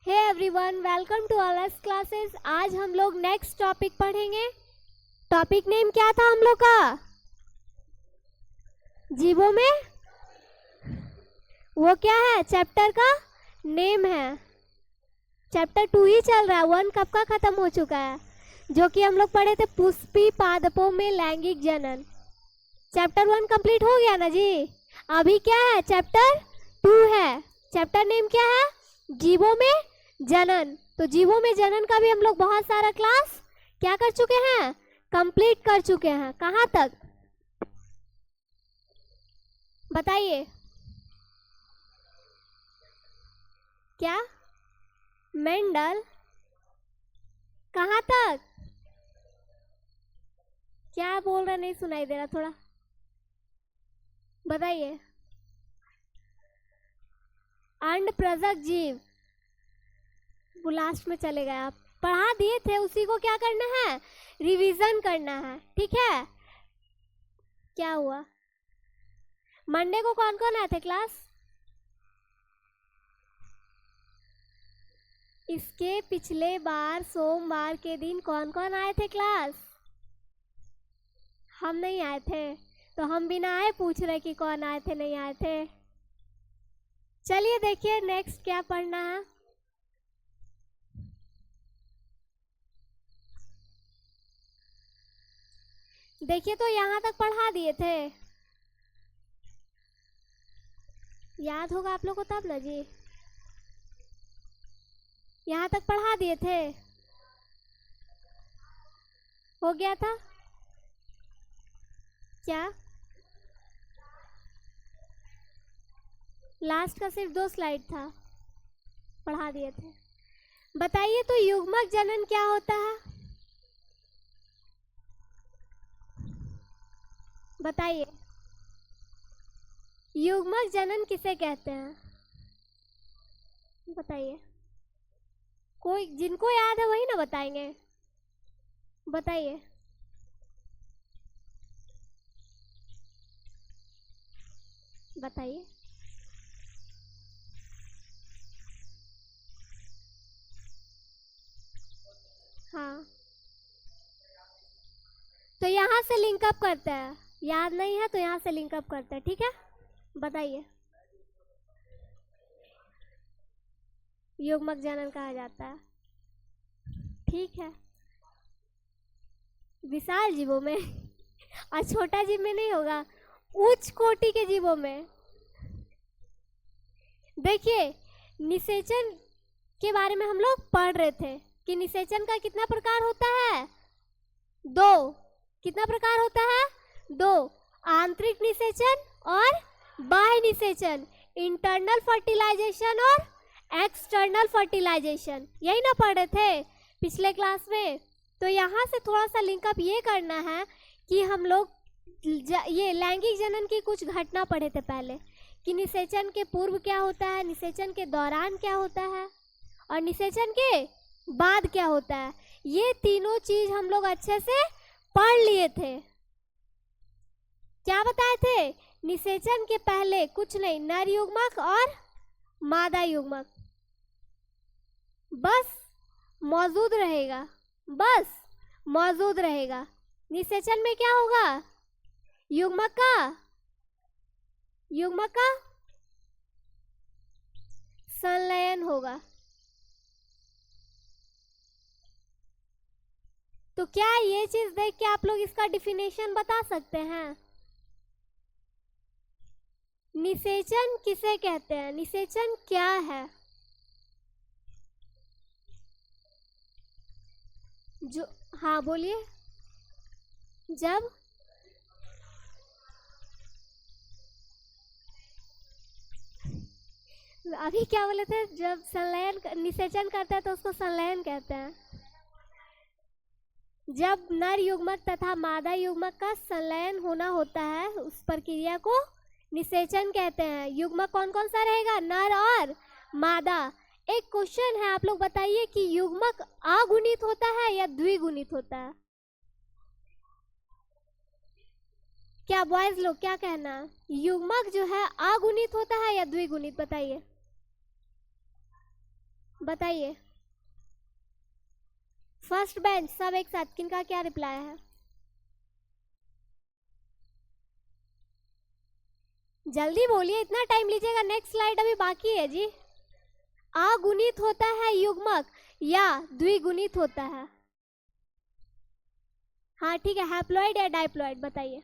Hey everyone, welcome to ऑलर्स classes. आज हम लोग नेक्स्ट टॉपिक पढ़ेंगे। टॉपिक नेम क्या था हम लोग का? जीवों में वो क्या है? चैप्टर का नेम है। चैप्टर 2 ही चल रहा है, 1 कब का खत्म हो चुका है, जो कि हम लोग पढ़े थे पुष्पी पादपों में लैंगिक जनन। चैप्टर 1 कंप्लीट हो गया ना जी। अभी क्या है? चैप्टर 2 है। चैप्टर नेम क्या है? जीवों में जनन। तो जीवों में जनन का भी हम लोग बहुत सारा क्लास क्या कर चुके हैं? कंप्लीट कर चुके हैं। कहाँ तक बताइए? क्या मेंडल? कहाँ तक? क्या बोल रहा, नहीं सुनाई दे रहा, थोड़ा बताइए। अंड प्रजक जीव, वो लास्ट में चले गए। आप पढ़ा दिए थे, उसी को क्या करना है? रिवीजन करना है, ठीक है। क्या हुआ? मंडे को कौन कौन आए थे क्लास? इसके पिछले बार सोमवार के दिन कौन कौन आए थे क्लास? हम नहीं आए थे, तो हम बिना आए पूछ रहे कि कौन आए थे नहीं आए थे। चलिए देखिए नेक्स्ट क्या पढ़ना है। देखिए, तो यहाँ तक पढ़ा दिए थे, याद होगा आप लोग को तब ना जी। यहाँ तक पढ़ा दिए थे, हो गया था क्या? लास्ट का सिर्फ 2 स्लाइड था, पढ़ा दिए थे। बताइए तो युग्मक जनन क्या होता है? बताइए, युग्मक जनन किसे कहते हैं? बताइए, कोई जिनको याद है वही ना बताएंगे। बताइए। बताइए। हाँ, तो यहाँ से लिंक अप करते हैं। याद नहीं है तो यहाँ से लिंक अप करते हैं, ठीक है। बताइए, युग्मक जनन कहा जाता है, ठीक है, विशाल जीवों में और छोटा जीव में नहीं होगा, उच्च कोटि के जीवों में। देखिए, निषेचन के बारे में हम लोग पढ़ रहे थे कि निषेचन का कितना प्रकार होता है? 2। कितना प्रकार होता है? 2। आंतरिक निषेचन और बाह्य निषेचन, इंटरनल फर्टिलाइजेशन और एक्सटर्नल फर्टिलाइजेशन, यही ना पढ़ रहे थे पिछले क्लास में। तो यहाँ से थोड़ा सा लिंकअप ये करना है कि हम लोग ये लैंगिक जनन की कुछ घटना पढ़े थे पहले, कि निषेचन के पूर्व क्या होता है, निषेचन के दौरान क्या होता है और निषेचन के बाद क्या होता है। ये तीनों चीज हम लोग अच्छे से पढ़ लिए थे। क्या बताए थे? निषेचन के पहले कुछ नहीं, नर युग्मक और मादा युग्मक बस मौजूद रहेगा, बस मौजूद रहेगा। निषेचन में क्या होगा? युग्मक का संलयन होगा। तो क्या ये चीज देख के आप लोग इसका डिफिनेशन बता सकते हैं? निषेचन किसे कहते हैं? निषेचन क्या है? जो, हाँ बोलिए। जब अभी क्या बोले थे? जब संलयन निषेचन करते हैं तो उसको संलयन कहते हैं। जब नर युग्मक तथा मादा युग्मक का संलयन होना होता है, उस प्रक्रिया को निषेचन कहते हैं। युग्मक कौन कौन सा रहेगा? नर और मादा। एक क्वेश्चन है, आप लोग बताइए कि युग्मक अगुणित होता है या द्विगुणित होता है? क्या बॉयज लोग क्या कहना? युग्मक जो है अगुणित होता है या द्विगुणित? बताइए। बताइए। फर्स्ट बेंच सब एक साथ, किनका क्या रिप्लाई है? जल्दी बोलिए, इतना टाइम लीजिएगा, नेक्स्ट स्लाइड अभी बाकी है जी। अगुणित होता है युग्मक या द्विगुणित होता है? हाँ ठीक है, हैप्लॉइड या डाइप्लॉइड बताइए।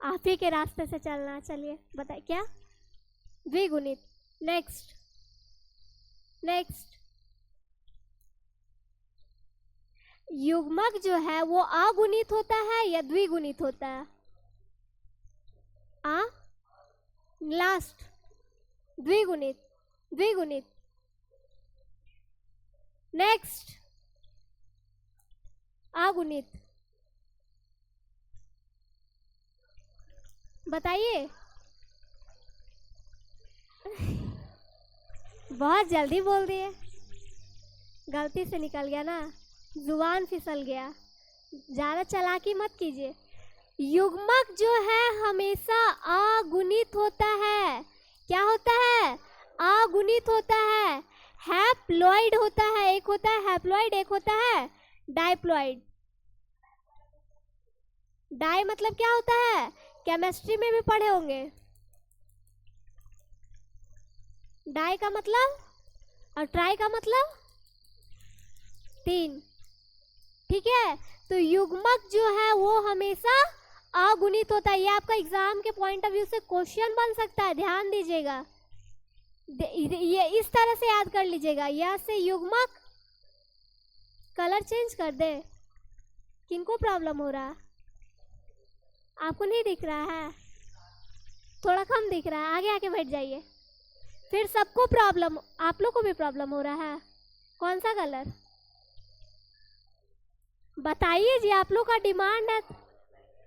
आप ही के रास्ते से चलना, चलिए बताइए क्या? द्विगुणित। Next next. युग्मक जो है वो अगुणित होता है या द्विगुणित होता है? आ लास्ट। द्विगुणित। द्विगुणित। नेक्स्ट। अगुणित। बताइए। बहुत जल्दी बोल दिए, गलती से निकल गया ना, जुबान फिसल गया। ज्यादा चालाकी मत कीजिए। युग्मक जो है हमेशा अगुणित होता है। क्या होता है? अगुणित होता है। हैप्लॉइड होता है, एक होता है हैप्लॉइड, एक होता है डाइप्लॉइड। डाई मतलब क्या होता है? केमिस्ट्री में भी पढ़े होंगे। डाई का मतलब, और ट्राई का मतलब 3। ठीक है, तो युग्मक जो है वो हमेशा अगुणित होता है। ये आपका एग्जाम के पॉइंट ऑफ व्यू से क्वेश्चन बन सकता है, ध्यान दीजिएगा। ये इस तरह से याद कर लीजिएगा, या से युग्मक। कलर चेंज कर दे, किनको प्रॉब्लम हो रहा है? आपको नहीं दिख रहा है? थोड़ा कम दिख रहा है, आगे आके बैठ जाइए। फिर सबको प्रॉब्लम, आप लोग को भी प्रॉब्लम हो रहा है। कौन सा कलर बताइए जी, आप लोग का डिमांड है।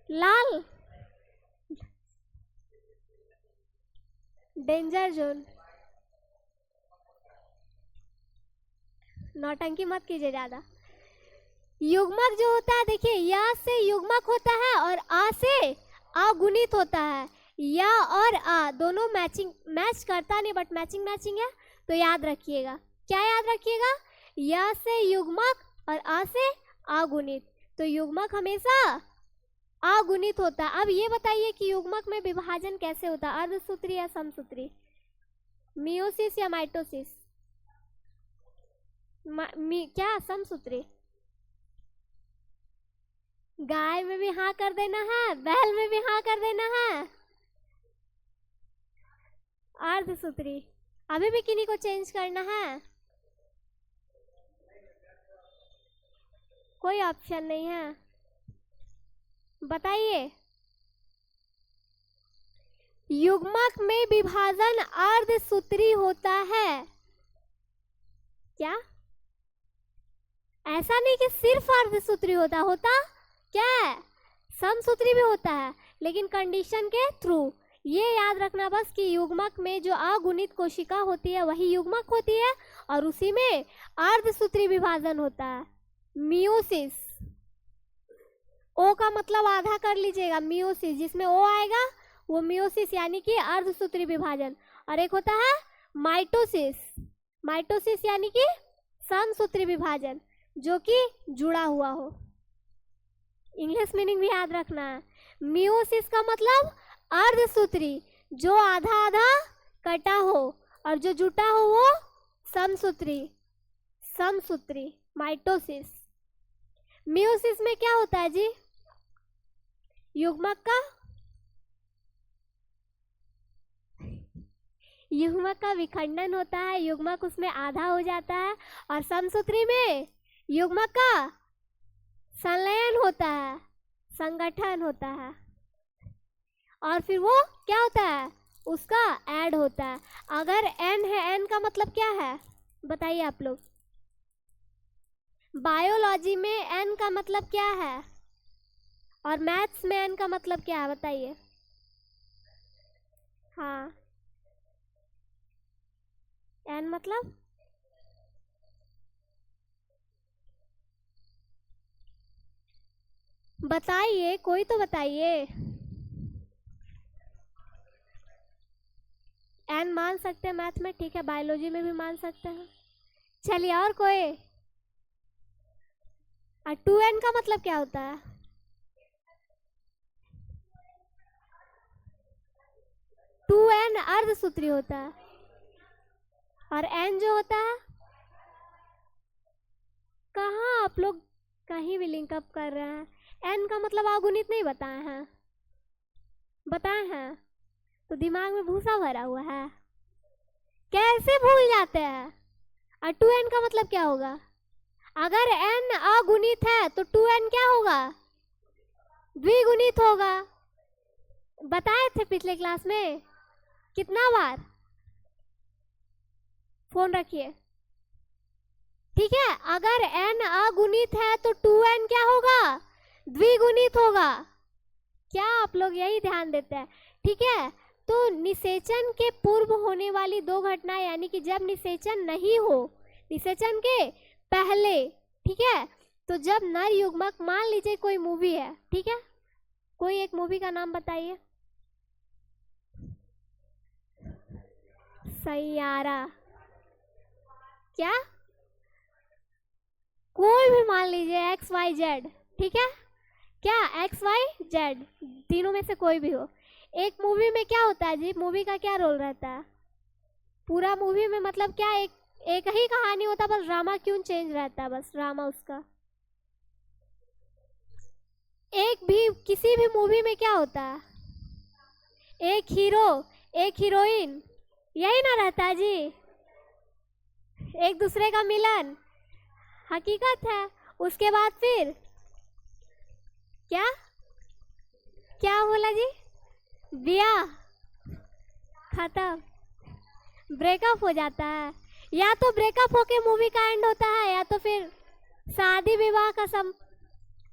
लाल। Danger zone. नौटंकी मत कीजिए ज्यादा। युग्मक जो होता है, देखिए, या से युग्मक होता है और आ से अगुणित होता है। या और आ दोनों मैच करता नहीं, बट मैचिंग है, तो याद रखिएगा। क्या याद रखिएगा? या से युग्मक और आ से अगुणित, तो युग्मक हमेशा अगुणित होता है। अब ये बताइए कि युग्मक में विभाजन कैसे होता है? अर्धसूत्री या समसूत्री? मियोसिस या माइटोसिस? क्या समसूत्री? गाय में भी हाँ कर देना है, बैल में भी हाँ कर देना है। अर्धसूत्री। अभी भी किन्हीं को चेंज करना है? कोई ऑप्शन नहीं है, बताइए। युग्मक में विभाजन अर्धसूत्री होता है। क्या? ऐसा नहीं कि सिर्फ अर्धसूत्री होता क्या है? समसूत्री भी होता है, लेकिन कंडीशन के थ्रू। ये याद रखना बस कि युग्मक में जो अगुणित कोशिका होती है वही युग्मक होती है, और उसी में अर्धसूत्री विभाजन होता है। मियोसिस, ओ का मतलब आधा कर लीजिएगा। मियोसिस जिसमें ओ आएगा वो मियोसिस, यानी कि अर्धसूत्री विभाजन। और एक होता है माइटोसिस। माइटोसिस यानी कि समसूत्री विभाजन, जो कि जुड़ा हुआ हो। इंग्लिश मीनिंग भी याद रखना है। मियोसिस का मतलब अर्धसूत्री, जो आधा आधा कटा हो, और जो जुटा हो वो समसूत्री। समसूत्री माइटोसिस। मियोसिस में क्या होता है जी? युग्मक का विखंडन होता है, युग्मक उसमें आधा हो जाता है। और समसूत्री में युग्मक का संलयन होता है, संगठन होता है, और फिर वो क्या होता है? उसका ऐड होता है। अगर एन है, एन का मतलब क्या है बताइए आप लोग? बायोलॉजी में एन का मतलब क्या है, और मैथ्स में एन का मतलब क्या है बताइए? हाँ, एन मतलब बताइए, कोई तो बताइए। एन मान सकते हैं मैथ में, ठीक है, बायोलॉजी में भी मान सकते हैं। चलिए और कोई। 2n का मतलब क्या होता है? 2n अर्धसूत्री होता है और n जो होता है, कहाँ आप लोग कहीं भी लिंक अप कर रहे हैं? n का मतलब अगुणित नहीं बताए हैं? बताए हैं तो दिमाग में भूसा भरा हुआ है, कैसे भूल जाते हैं? और 2n का मतलब क्या होगा? अगर n अगुणित है तो 2n क्या होगा? द्विगुणित होगा। बताए थे पिछले क्लास में कितना बार। फोन रखिए, ठीक है। अगर n अगुणित है तो 2n क्या होगा? द्विगुणित होगा। क्या आप लोग यही ध्यान देते हैं? ठीक है। तो निषेचन के पूर्व होने वाली दो घटनाएं, यानी कि जब निषेचन नहीं हो, निषेचन के पहले, ठीक है। तो जब नर युग्मक, मान लीजिए कोई मूवी है, ठीक है, कोई एक मूवी का नाम बताइए। सैयारा, क्या? कोई भी मान लीजिए XYZ, ठीक है। क्या? XYZ, तीनों में से कोई भी हो। एक मूवी में क्या होता है जी? मूवी का क्या रोल रहता है? पूरा मूवी में मतलब क्या, एक ही कहानी होता, बस ड्रामा क्यों चेंज रहता है, बस ड्रामा उसका। एक भी किसी भी मूवी में क्या होता है? एक हीरो, एक हीरोइन, यही ना रहता है जी। एक दूसरे का मिलन, हकीकत है। उसके बाद फिर क्या क्या बोला जी? ब्याह, खत्म, ब्रेकअप हो जाता है। या तो ब्रेकअप होके मूवी का एंड होता है, या तो फिर शादी विवाह का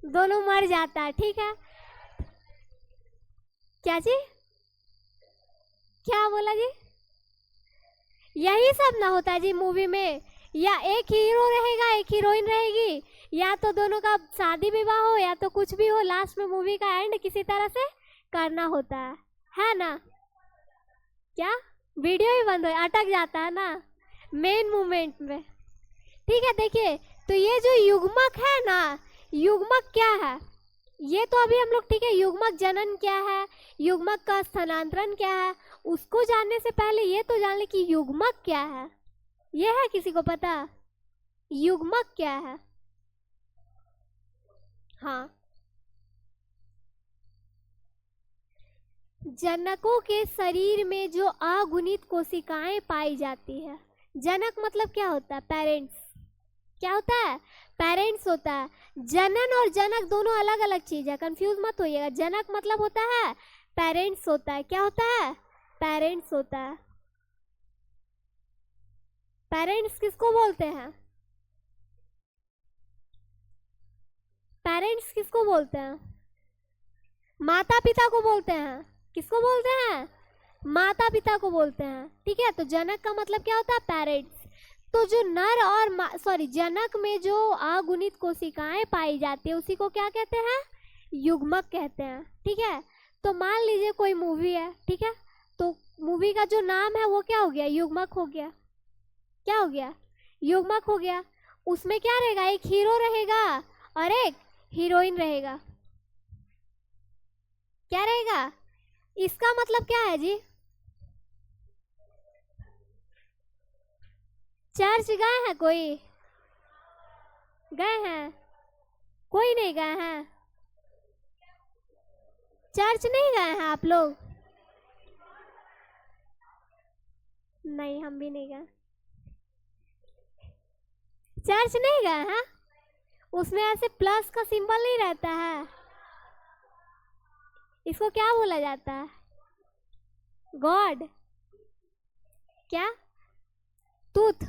दोनों मर जाता है, ठीक है। क्या जी? क्या बोला जी? यही सब ना होता है जी मूवी में। या एक हीरो रहेगा, एक हीरोइन रहेगी, या तो दोनों का शादी विवाह हो, या तो कुछ भी हो, लास्ट में मूवी का एंड किसी तरह से करना होता है ना? क्या? वीडियो ही बंद हो, अटक जाता है ना मेन मूवमेंट में, ठीक है। देखिए, तो ये जो युग्मक है ना, युग्मक क्या है ये तो अभी हम लोग, ठीक है, युग्मक जनन क्या है, युग्मक का स्थानांतरण क्या है, उसको जानने से पहले ये तो जान ले कि युग्मक क्या है। ये है किसी को पता युग्मक क्या है? हाँ, जनकों के शरीर में जो अगुणित कोशिकाएं पाई जाती है। जनक मतलब क्या होता है? पेरेंट्स। क्या होता है? पेरेंट्स होता है। जनन और जनक दोनों अलग अलग चीज है, कंफ्यूज मत होइएगा। जनक मतलब होता है पेरेंट्स होता है। क्या होता है? पेरेंट्स होता है। पेरेंट्स किसको बोलते हैं? पेरेंट्स किसको बोलते हैं? माता पिता को बोलते हैं। किसको बोलते हैं? माता पिता को बोलते हैं, ठीक है। तो जनक का मतलब क्या होता है? पेरेंट्स। तो जो नर और जनक में जो अगुणित कोशिकाएं पाई जाती है, उसी को क्या कहते हैं? युग्मक कहते हैं, ठीक है। तो मान लीजिए कोई मूवी है, ठीक है, तो मूवी का जो नाम है वो क्या हो गया? युग्मक हो गया। क्या हो गया? युग्मक हो गया। उसमें क्या रहेगा? एक हीरो रहेगा और एक हीरोइन रहेगा। क्या रहेगा? इसका मतलब क्या है जी? चर्च गए हैं? कोई गए हैं? कोई नहीं गए हैं? चर्च नहीं गए हैं आप लोग? नहीं, हम भी नहीं गए। चर्च नहीं गए हैं? उसमें ऐसे प्लस का सिंबल नहीं रहता है, इसको क्या बोला जाता है? गॉड। क्या? टूथ।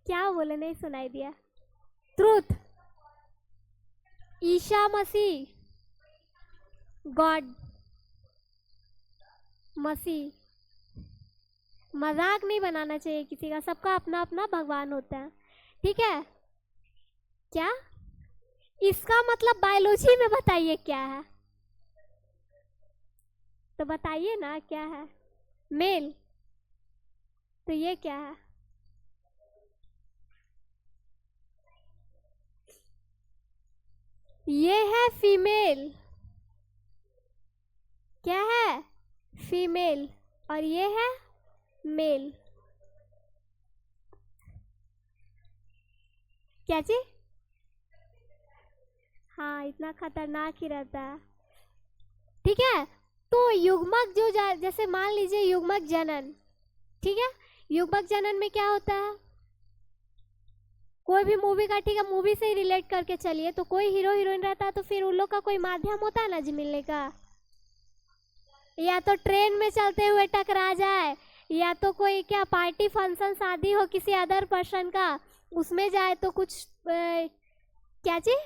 क्या बोले? नहीं सुनाई दिया। ट्रूथ। ईसा मसीह, गॉड, मसीह। मजाक नहीं बनाना चाहिए किसी का, सबका अपना अपना भगवान होता है, ठीक है। क्या? इसका मतलब बायोलॉजी में बताइए क्या है, तो बताइए ना क्या है। मेल। तो ये क्या है? ये है फीमेल, क्या है, फीमेल, और ये है मेल। क्या चीज? हाँ, इतना खतरनाक ही रहता है। ठीक है, तो युग्मक जो जैसे मान लीजिए युग्मक जनन, ठीक है, युग्मक जनन में क्या होता है, कोई भी मूवी का, ठीक है, मूवी से ही रिलेट करके चलिए, तो कोई हीरो हीरोइन रहता है तो फिर उन लोग का कोई माध्यम होता है ना जी मिलने का, या तो ट्रेन में चलते हुए टकरा जाए, या तो कोई क्या पार्टी फंक्शन शादी हो किसी अदर पर्सन का, उसमें जाए तो कुछ क्या जी,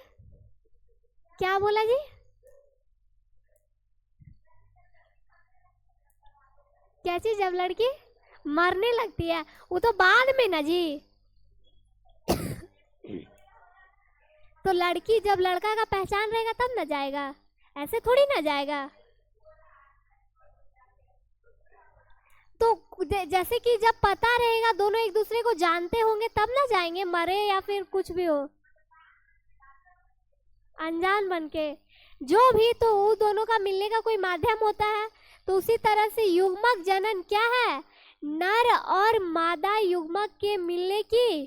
क्या बोला जी, क्या चीज, जब लड़की मरने लगती है, वो तो बाद में ना जी। तो लड़की जब लड़का का पहचान रहेगा तब ना जाएगा, ऐसे थोड़ी ना जाएगा। तो जैसे कि जब पता रहेगा दोनों एक दूसरे को जानते होंगे तब ना जाएंगे, मरे या फिर कुछ भी हो, अनजान बन के जो भी, तो वो दोनों का मिलने का कोई माध्यम होता है। तो उसी तरह से युग्मक जनन क्या है, नर और मादा युग्मक के मिलने की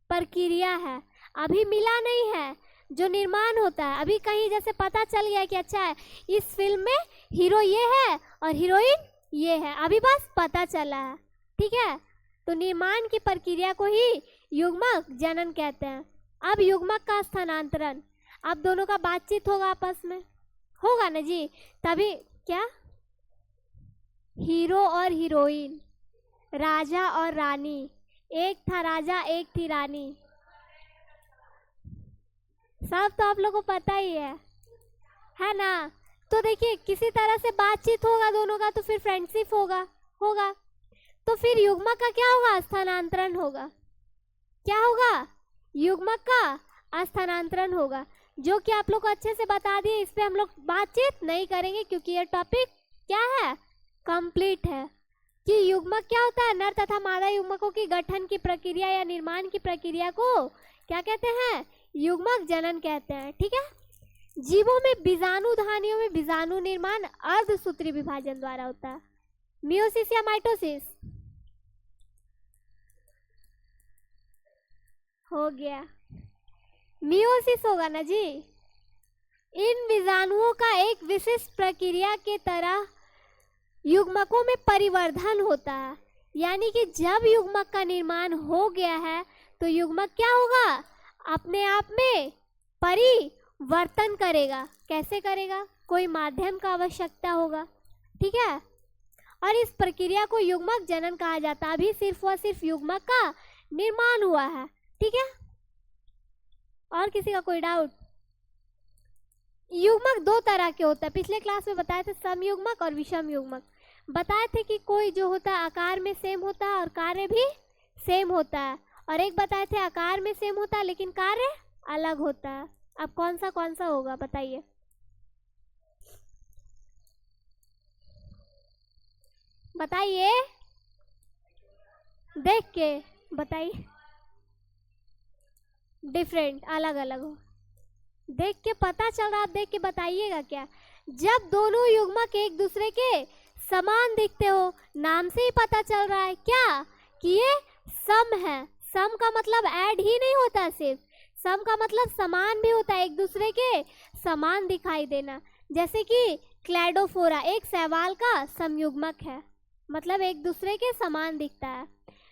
प्रक्रिया है, अभी मिला नहीं है, जो निर्माण होता है। अभी कहीं जैसे पता चल गया कि अच्छा है इस फिल्म में हीरो ये है और हीरोइन ये है, अभी बस पता चला है, ठीक है। तो निर्माण की प्रक्रिया को ही युग्मक जनन कहते हैं। अब युग्मक का स्थानांतरण, अब दोनों का बातचीत होगा आपस में, होगा ना जी, तभी क्या, हीरो और हीरोइन, राजा और रानी, एक था राजा एक थी रानी, सब तो आप लोगों को पता ही है ना। तो देखिए किसी तरह से बातचीत होगा दोनों का तो फिर फ्रेंडशिप होगा होगा तो फिर युग्मक का क्या होगा, स्थानांतरण होगा, क्या होगा, युग्मक का स्थानांतरण होगा, जो कि आप लोग को अच्छे से बता दिए, इस पे हम लोग बातचीत नहीं करेंगे क्योंकि ये टॉपिक क्या है, कंप्लीट है, कि युग्मक क्या होता है, नर तथा मादा युग्मकों की गठन की प्रक्रिया या निर्माण की प्रक्रिया को क्या कहते हैं, युग्मक जनन कहते हैं, ठीक है। जीवों में बीजाणु धानियों में बीजाणु निर्माण अर्धसूत्री विभाजन द्वारा होता है, मियोसिस या माइटोसिस, हो गया, मियोसिस होगा ना जी। इन बीजाणुओं का एक विशिष्ट प्रक्रिया के तरह युग्मकों में परिवर्धन होता है, यानी कि जब युग्मक का निर्माण हो गया है तो युग्मक क्या होगा, अपने आप में परिवर्तन करेगा, कैसे करेगा, कोई माध्यम का आवश्यकता होगा, ठीक है। और इस प्रक्रिया को युग्मक जनन कहा जाता है। अभी सिर्फ और सिर्फ युग्मक का निर्माण हुआ है, ठीक है। और किसी का कोई डाउट? युग्मक दो तरह के होता है, पिछले क्लास में बताए थे, सम युग्मक और विषम युग्मक। बताए थे कि कोई जो होता है आकार में सेम होता है और कार्य भी सेम होता है, और एक बताए थे आकार में सेम होता है लेकिन कार्य अलग होता है। अब कौन सा होगा बताइए, बताइए, देख के बताइए, डिफरेंट, अलग अलग हो, देख के पता चल रहा, आप देख के बताइएगा क्या। जब दोनों युग्मक एक दूसरे के समान दिखते हो, नाम से ही पता चल रहा है क्या कि ये सम है। सम का मतलब ऐड ही नहीं होता, सिर्फ सम का मतलब समान भी होता है, एक दूसरे के समान दिखाई देना। जैसे कि क्लैडोफोरा एक शैवाल का समयुग्मक है, मतलब एक दूसरे के समान दिखता है।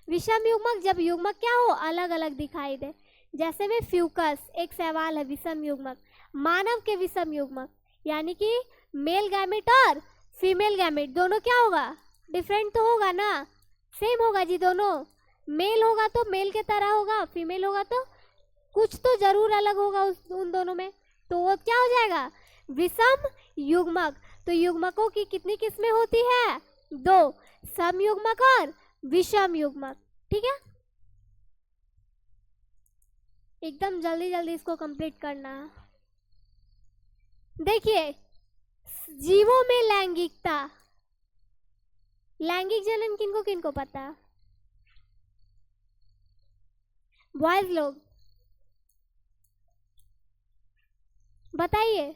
विषम युग्मक जब युग्मक क्या हो, अलग अलग दिखाई दे, जैसे में फ्यूकस एक शैवाल है, विषम युग्मक। मानव के विषम युग्मक यानी कि मेल गैमेट और फीमेल गैमेट दोनों क्या होगा, डिफरेंट तो होगा ना, सेम होगा जी, दोनों मेल होगा तो मेल के तरह होगा, फीमेल होगा तो कुछ तो जरूर अलग होगा उन दोनों में, तो वो क्या हो जाएगा, विषम युग्मक। तो युग्मकों की कितनी किस्में होती है, दो, सम युग्मक और विषम युग्मक, ठीक है। एकदम जल्दी जल्दी इसको कंप्लीट करना। देखिए जीवों में लैंगिकता, लैंगिक जनन किनको किनको पता, बॉयज लोग, बताइए।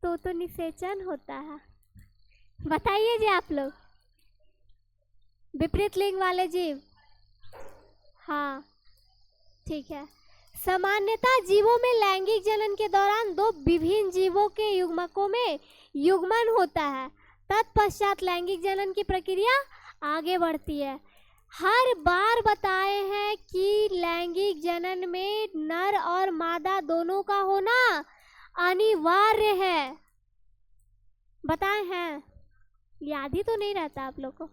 तो निषेचन होता है। बताइए जी आप लोग। विपरीत लिंग वाले जीव। हाँ ठीक है। सामान्यतः जीवों में लैंगिक जनन के दौरान दो विभिन्न जीवों के युग्मकों में युग्मन होता है। तत्पश्चात लैंगिक जनन की प्रक्रिया आगे बढ़ती है। हर बार बताए हैं कि लैंगिक जनन में नर और मादा दोनों का होना अनिवार्य है। बताए हैं, याद ही तो नहीं रहता आप लोग को।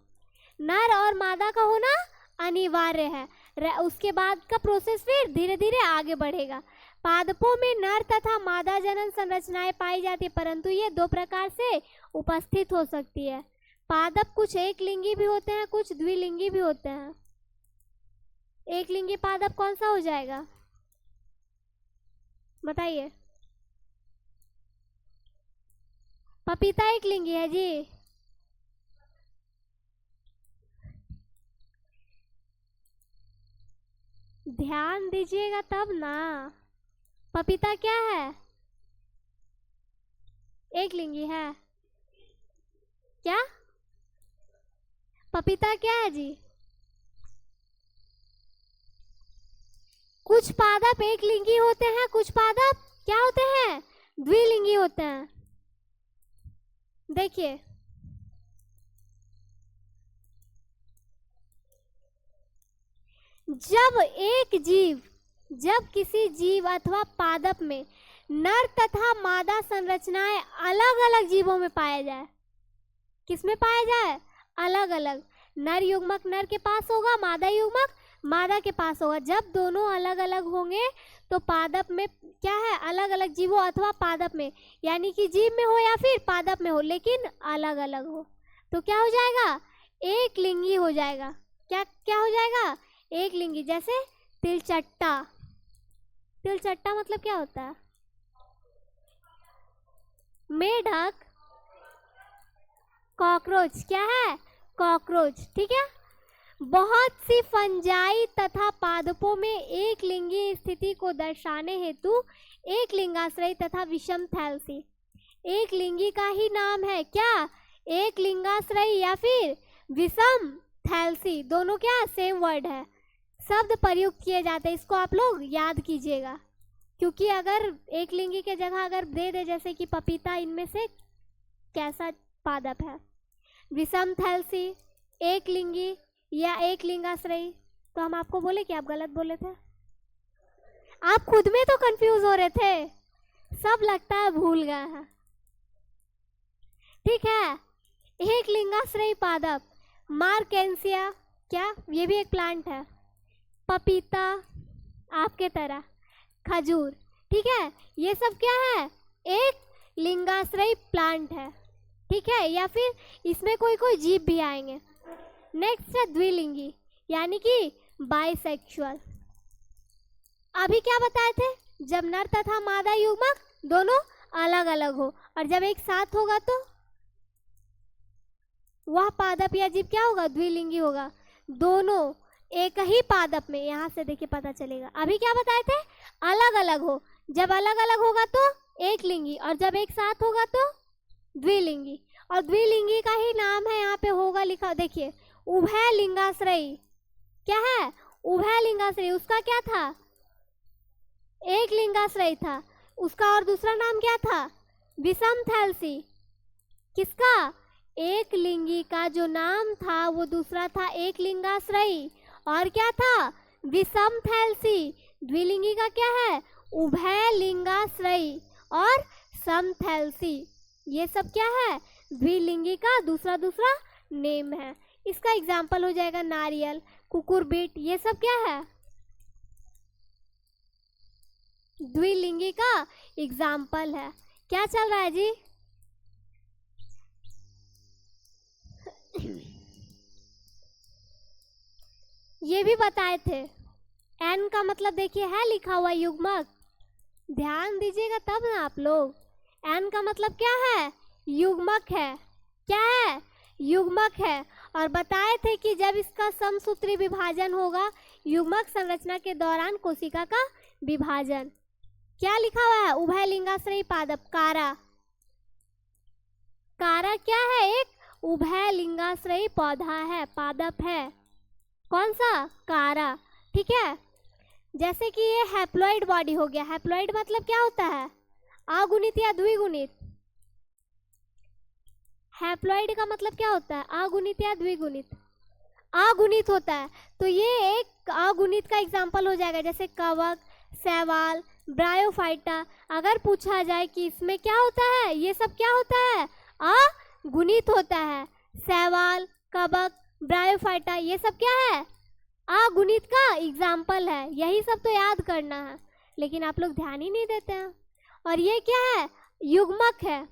नर और मादा का होना अनिवार्य है। उसके बाद का प्रोसेस फिर धीरे धीरे आगे बढ़ेगा। पादपों में नर तथा मादा जनन संरचनाएं पाई जाती है, परंतु ये दो प्रकार से उपस्थित हो सकती है। पादप कुछ एक लिंगी भी होते हैं, कुछ द्विलिंगी भी होते हैं। एक लिंगी पादप कौन सा हो जाएगा, बताइए। पपीता एक लिंगी है जी। ध्यान दीजिएगा तब ना। पपीता क्या है, एक लिंगी है क्या? पपीता क्या है जी? कुछ पादप एक लिंगी होते हैं, कुछ पादप क्या होते हैं, द्विलिंगी होते हैं। देखिए जब किसी जीव अथवा पादप में नर तथा मादा संरचनाएं अलग अलग जीवों में पाया जाए, किसमें पाया जाए, अलग अलग। नर युग्मक नर के पास होगा, मादा युग्मक मादा के पास होगा। जब दोनों अलग अलग होंगे तो पादप में क्या है, अलग अलग जीवों अथवा पादप में, यानी कि जीव में हो या फिर पादप में हो, लेकिन अलग अलग हो, तो क्या हो जाएगा, एक लिंगी हो जाएगा। क्या क्या हो जाएगा, एक लिंगी। जैसे तिलचट्टा। तिलचट्टा मतलब क्या होता है, मेढक, कॉकरोच। क्या है, कॉकरोच, ठीक है। बहुत सी फंजाई तथा पादपों में एक लिंगी स्थिति को दर्शाने हेतु एक लिंगाश्रयी तथा विषम थैलेसी, एक लिंगी का ही नाम है क्या, एक लिंगाश्रयी या फिर विषम थैलेसी, दोनों क्या सेम वर्ड है, शब्द प्रयुक्त किए जाते हैं। इसको आप लोग याद कीजिएगा, क्योंकि अगर एक लिंगी के जगह अगर दे दे जैसे कि पपीता, इनमें से कैसा पादप है, विषम थैलेसी, एक लिंगी या एक लिंगाश्रयी, तो हम आपको बोले कि आप गलत बोले थे। आप खुद में तो कंफ्यूज हो रहे थे, सब लगता है भूल गए हैं। ठीक है, एक लिंगाश्रयी पादप मार्केंसिया, क्या ये भी एक प्लांट है, पपीता आपके तरह, खजूर, ठीक है, ये सब क्या है, एक लिंगाश्रयी प्लांट है, ठीक है, या फिर इसमें कोई कोई जीव भी आएंगे। नेक्स्ट है द्विलिंगी, यानी कि बाइसेक्सुअल। अभी क्या बताए थे, जब नर तथा मादा युग्मक दोनों अलग अलग हो, और जब एक साथ होगा तो वह पादप या जीव क्या होगा, द्विलिंगी होगा। दोनों एक ही पादप में, यहाँ से देखिए पता चलेगा। अभी क्या बताए थे, अलग अलग हो, जब अलग अलग होगा तो एक लिंगी, और जब एक साथ होगा तो द्विलिंगी। और द्विलिंगी का ही नाम है, यहाँ पे होगा लिखा, देखिए उभय लिंगाश्रयी। क्या है, उभय लिंगाश्रयी। उसका क्या था, एक लिंगाश्रयी था, उसका और दूसरा नाम क्या था, विषम थैलेसी। किसका, एक लिंगी का जो नाम था वो दूसरा था एक लिंगाश्रयी, और क्या था, विषम थैलेसी। द्विलिंगी का क्या है, उभय लिंगाश्रयी और सम थैलेसी। ये सब क्या है, द्विलिंगी का दूसरा दूसरा नेम है। इसका एग्जाम्पल हो जाएगा नारियल, कुकुरबिट, ये सब क्या है, द्विलिंगी का एग्जाम्पल है। क्या चल रहा है जी, ये भी बताए थे। एन का मतलब देखिए है लिखा हुआ युग्मक, ध्यान दीजिएगा तब ना आप लोग। एन का मतलब क्या है, युग्मक है। क्या है, युग्मक है। और बताए थे कि जब इसका समसूत्री विभाजन होगा युग्मक संरचना के दौरान कोशिका का विभाजन। क्या लिखा हुआ है? उभय लिंगाश्रयी पादप कारा। कारा क्या है? एक उभय लिंगाश्रयी पौधा है, पादप है। कौन सा? कारा। ठीक है, जैसे कि ये हैप्लॉइड बॉडी हो गया। हैप्लॉइड मतलब क्या होता है? अगुणित या द्विगुणित। हैप्लॉइड का मतलब क्या होता है? अगुणित या द्विगुणित। अगुणित होता है, तो ये एक अगुणित का एग्जाम्पल हो जाएगा, जैसे कवक, शैवाल, ब्रायोफाइटा। अगर पूछा जाए कि इसमें क्या होता है, ये सब क्या होता है? अगुणित होता है। शैवाल, कवक, ब्रायोफाइटा ये सब क्या है? अगुणित का एग्जाम्पल है। यही सब तो याद करना है, लेकिन आप लोग ध्यान ही नहीं देते हैं। और ये क्या है? युग्मक है।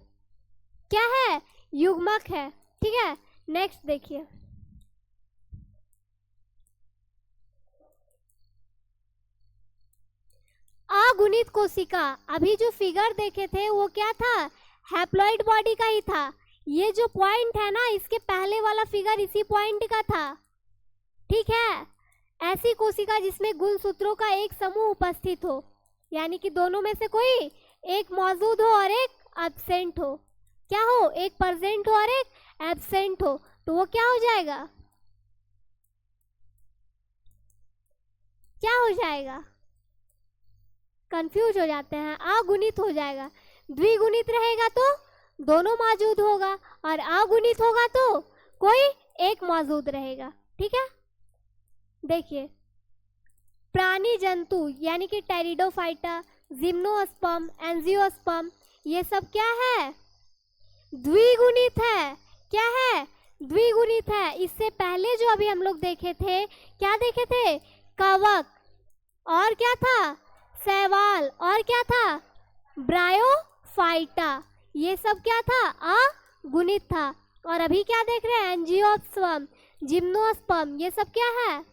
क्या है? युग्मक है। ठीक है, नेक्स्ट देखिए। अगुणित कोशिका, अभी जो फिगर देखे थे वो क्या था? हैप्लॉइड बॉडी का ही था। ये जो पॉइंट है ना, इसके पहले वाला फिगर इसी पॉइंट का था। ठीक है, ऐसी कोशिका जिसमें गुणसूत्रों का एक समूह उपस्थित हो, यानी कि दोनों में से कोई एक मौजूद हो और एक एब्सेंट हो। क्या हो? एक प्रेजेंट हो और एक एब्सेंट हो, तो वो क्या हो जाएगा? क्या हो जाएगा? कंफ्यूज हो जाते हैं। अगुणित हो जाएगा। द्विगुणित रहेगा तो दोनों मौजूद होगा, और अगुणित होगा तो कोई एक मौजूद रहेगा। ठीक है, देखिए प्राणी जंतु यानी कि टेरिडोफाइटा, जिम्नोस्पर्म, एंजियोस्पर्म ये सब क्या है? द्विगुणित है। क्या है? द्विगुणित है। इससे पहले जो अभी हम लोग देखे थे, क्या देखे थे? कवक, और क्या था? शैवाल, और क्या था? ब्रायोफाइटा। ये सब क्या था? अगुणित था। और अभी क्या देख रहे हैं? एंजियोस्पर्म, जिम्नोस्पर्म ये सब क्या है?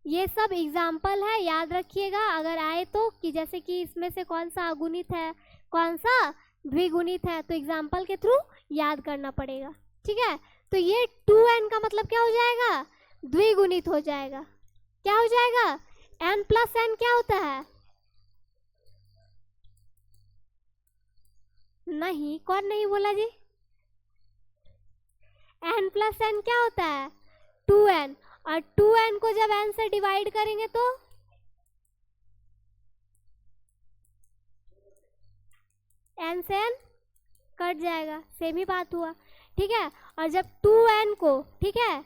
ये सब एग्जाम्पल है, याद रखिएगा अगर आए तो, कि जैसे कि इसमें से कौन सा अगुणित है, कौन सा द्विगुणित है, तो एग्जाम्पल के थ्रू याद करना पड़ेगा। ठीक है, तो ये 2n का मतलब क्या हो जाएगा? द्विगुणित हो जाएगा। क्या हो जाएगा? n प्लस n क्या होता है? नहीं, कौन नहीं बोला जी? n प्लस n क्या होता है? 2n। और 2n को जब n से डिवाइड करेंगे तो n से n कट जाएगा, सेम ही बात हुआ। ठीक है, और जब 2n को, ठीक है,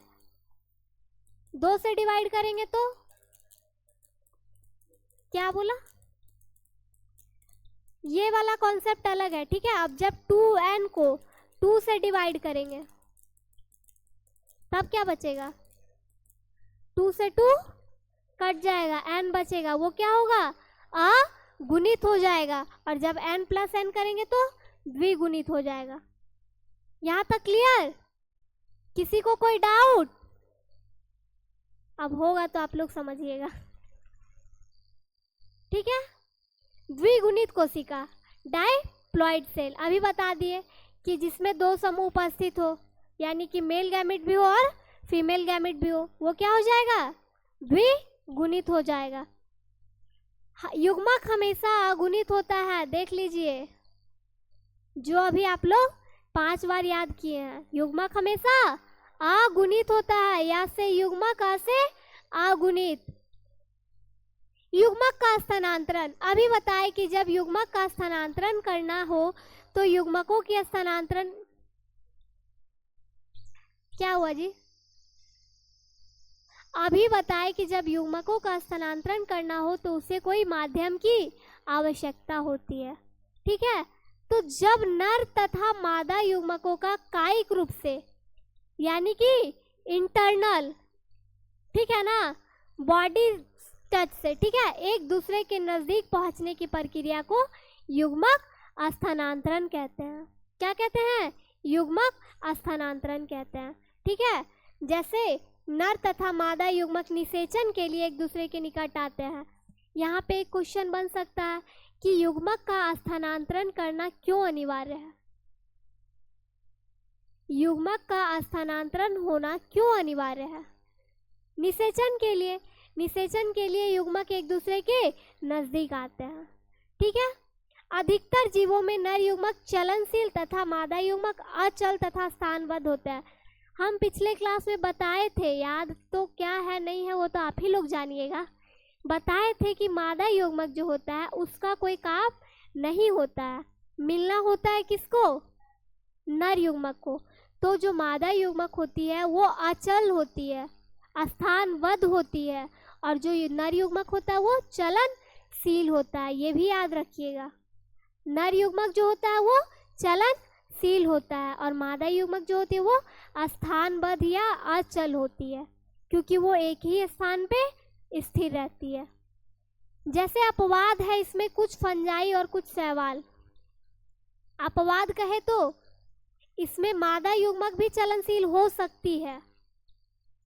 2 से डिवाइड करेंगे तो क्या बोला? ये वाला कॉन्सेप्ट अलग है। ठीक है, अब जब 2n को 2 से डिवाइड करेंगे तब क्या बचेगा? 2 से 2 कट जाएगा, n बचेगा, वो क्या होगा? अगुणित हो जाएगा। और जब n प्लस n करेंगे तो द्विगुणित हो जाएगा। यहाँ तक क्लियर? किसी को कोई डाउट? अब होगा तो आप लोग समझिएगा। ठीक है, द्विगुणित कोशिका, डायप्लॉइड सेल, अभी बता दिए कि जिसमें दो समूह उपस्थित हो, यानी कि मेल गैमेट भी हो और फीमेल गैमेट भी हो, वो क्या हो जाएगा? द्विगुणित हो जाएगा। युग्मक हमेशा अगुणित होता है, देख लीजिए, जो अभी आप लोग 5 बार याद किए हैं। युग्मक हमेशा अगुणित होता है, या से युग्मक, आ से अगुणित। युग्मक का स्थानांतरण, अभी बताए कि जब युग्मक का स्थानांतरण करना हो तो युग्मकों की स्थानांतरण क्या हुआ जी? अभी बताए कि जब युग्मकों का स्थानांतरण करना हो तो उसे कोई माध्यम की आवश्यकता होती है। ठीक है, तो जब नर तथा मादा युग्मकों का कायिक रूप से, यानी कि इंटरनल, ठीक है ना, बॉडी टच से, ठीक है, एक दूसरे के नजदीक पहुंचने की प्रक्रिया को युग्मक स्थानांतरण कहते हैं। क्या कहते हैं? युग्मक स्थानांतरण कहते हैं। ठीक है, जैसे नर तथा मादा युग्मक निषेचन के लिए एक दूसरे के निकट आते हैं। यहाँ पे एक क्वेश्चन बन सकता है कि युग्मक का स्थानांतरण करना क्यों अनिवार्य है? युग्मक का स्थानांतरण होना क्यों अनिवार्य है? निषेचन के लिए युग्मक एक दूसरे के नजदीक आते हैं। ठीक है। अधिकतर जीवों में नर युग्मक चलनशील तथा मादा युग्मक अचल तथा स्थानबद्ध होता है। हम पिछले क्लास में बताए थे, याद तो क्या है नहीं है वो तो आप ही लोग जानिएगा। बताए थे कि मादा युग्मक जो होता है उसका कोई काम नहीं होता है, मिलना होता है किसको? नर युग्मक को। तो जो मादा युग्मक होती है वो अचल होती है, स्थानबद्ध होती है, और जो नर युग्मक होता है वो चलनशील होता है। ये भी याद रखिएगा, नर युग्मक जो होता है वो चलनशील होता है और मादा युग्मक जो होती है वो स्थानबद्ध या अचल होती है, क्योंकि वो एक ही स्थान पे स्थिर रहती है। जैसे अपवाद है इसमें कुछ फंजाई और कुछ शैवाल। अपवाद कहे तो इसमें मादा युग्मक भी चलनशील हो सकती है।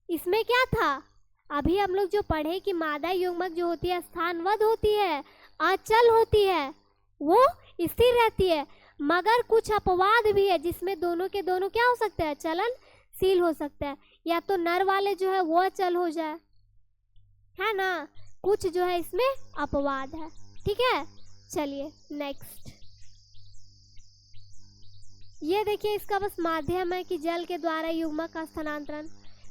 इसमें क्या था, अभी हम लोग जो पढ़े कि मादा युग्मक जो होती है स्थानबद्ध होती है, अचल होती है, वो स्थिर रहती है। मगर कुछ अपवाद भी है जिसमें दोनों के दोनों क्या हो सकते हैं? चलनशील हो सकते हैं। या तो नर वाले जो है वो अचल हो जाए, है ना, कुछ जो है इसमें अपवाद है। ठीक है, चलिए नेक्स्ट। ये देखिए, इसका बस माध्यम है कि जल के द्वारा युग्मक का स्थानांतरण।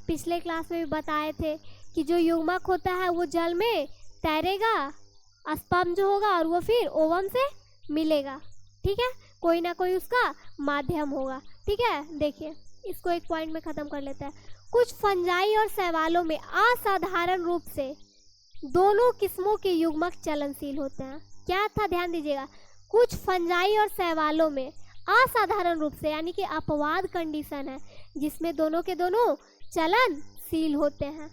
पिछले क्लास में भी बताए थे कि जो युग्मक होता है वो जल में तैरेगा, स्पर्म जो होगा, और वो फिर ओवम से मिलेगा। ठीक है, कोई ना कोई उसका माध्यम होगा। ठीक है, देखिए इसको एक पॉइंट में खत्म कर लेते हैं। कुछ फंजाई और शैवालों में असाधारण रूप से दोनों किस्मों के युग्मक चलनशील होते हैं। क्या था, ध्यान दीजिएगा, कुछ फंजाई और शैवालों में असाधारण रूप से, यानी कि अपवाद कंडीशन है जिसमें दोनों के दोनों चलनशील होते हैं।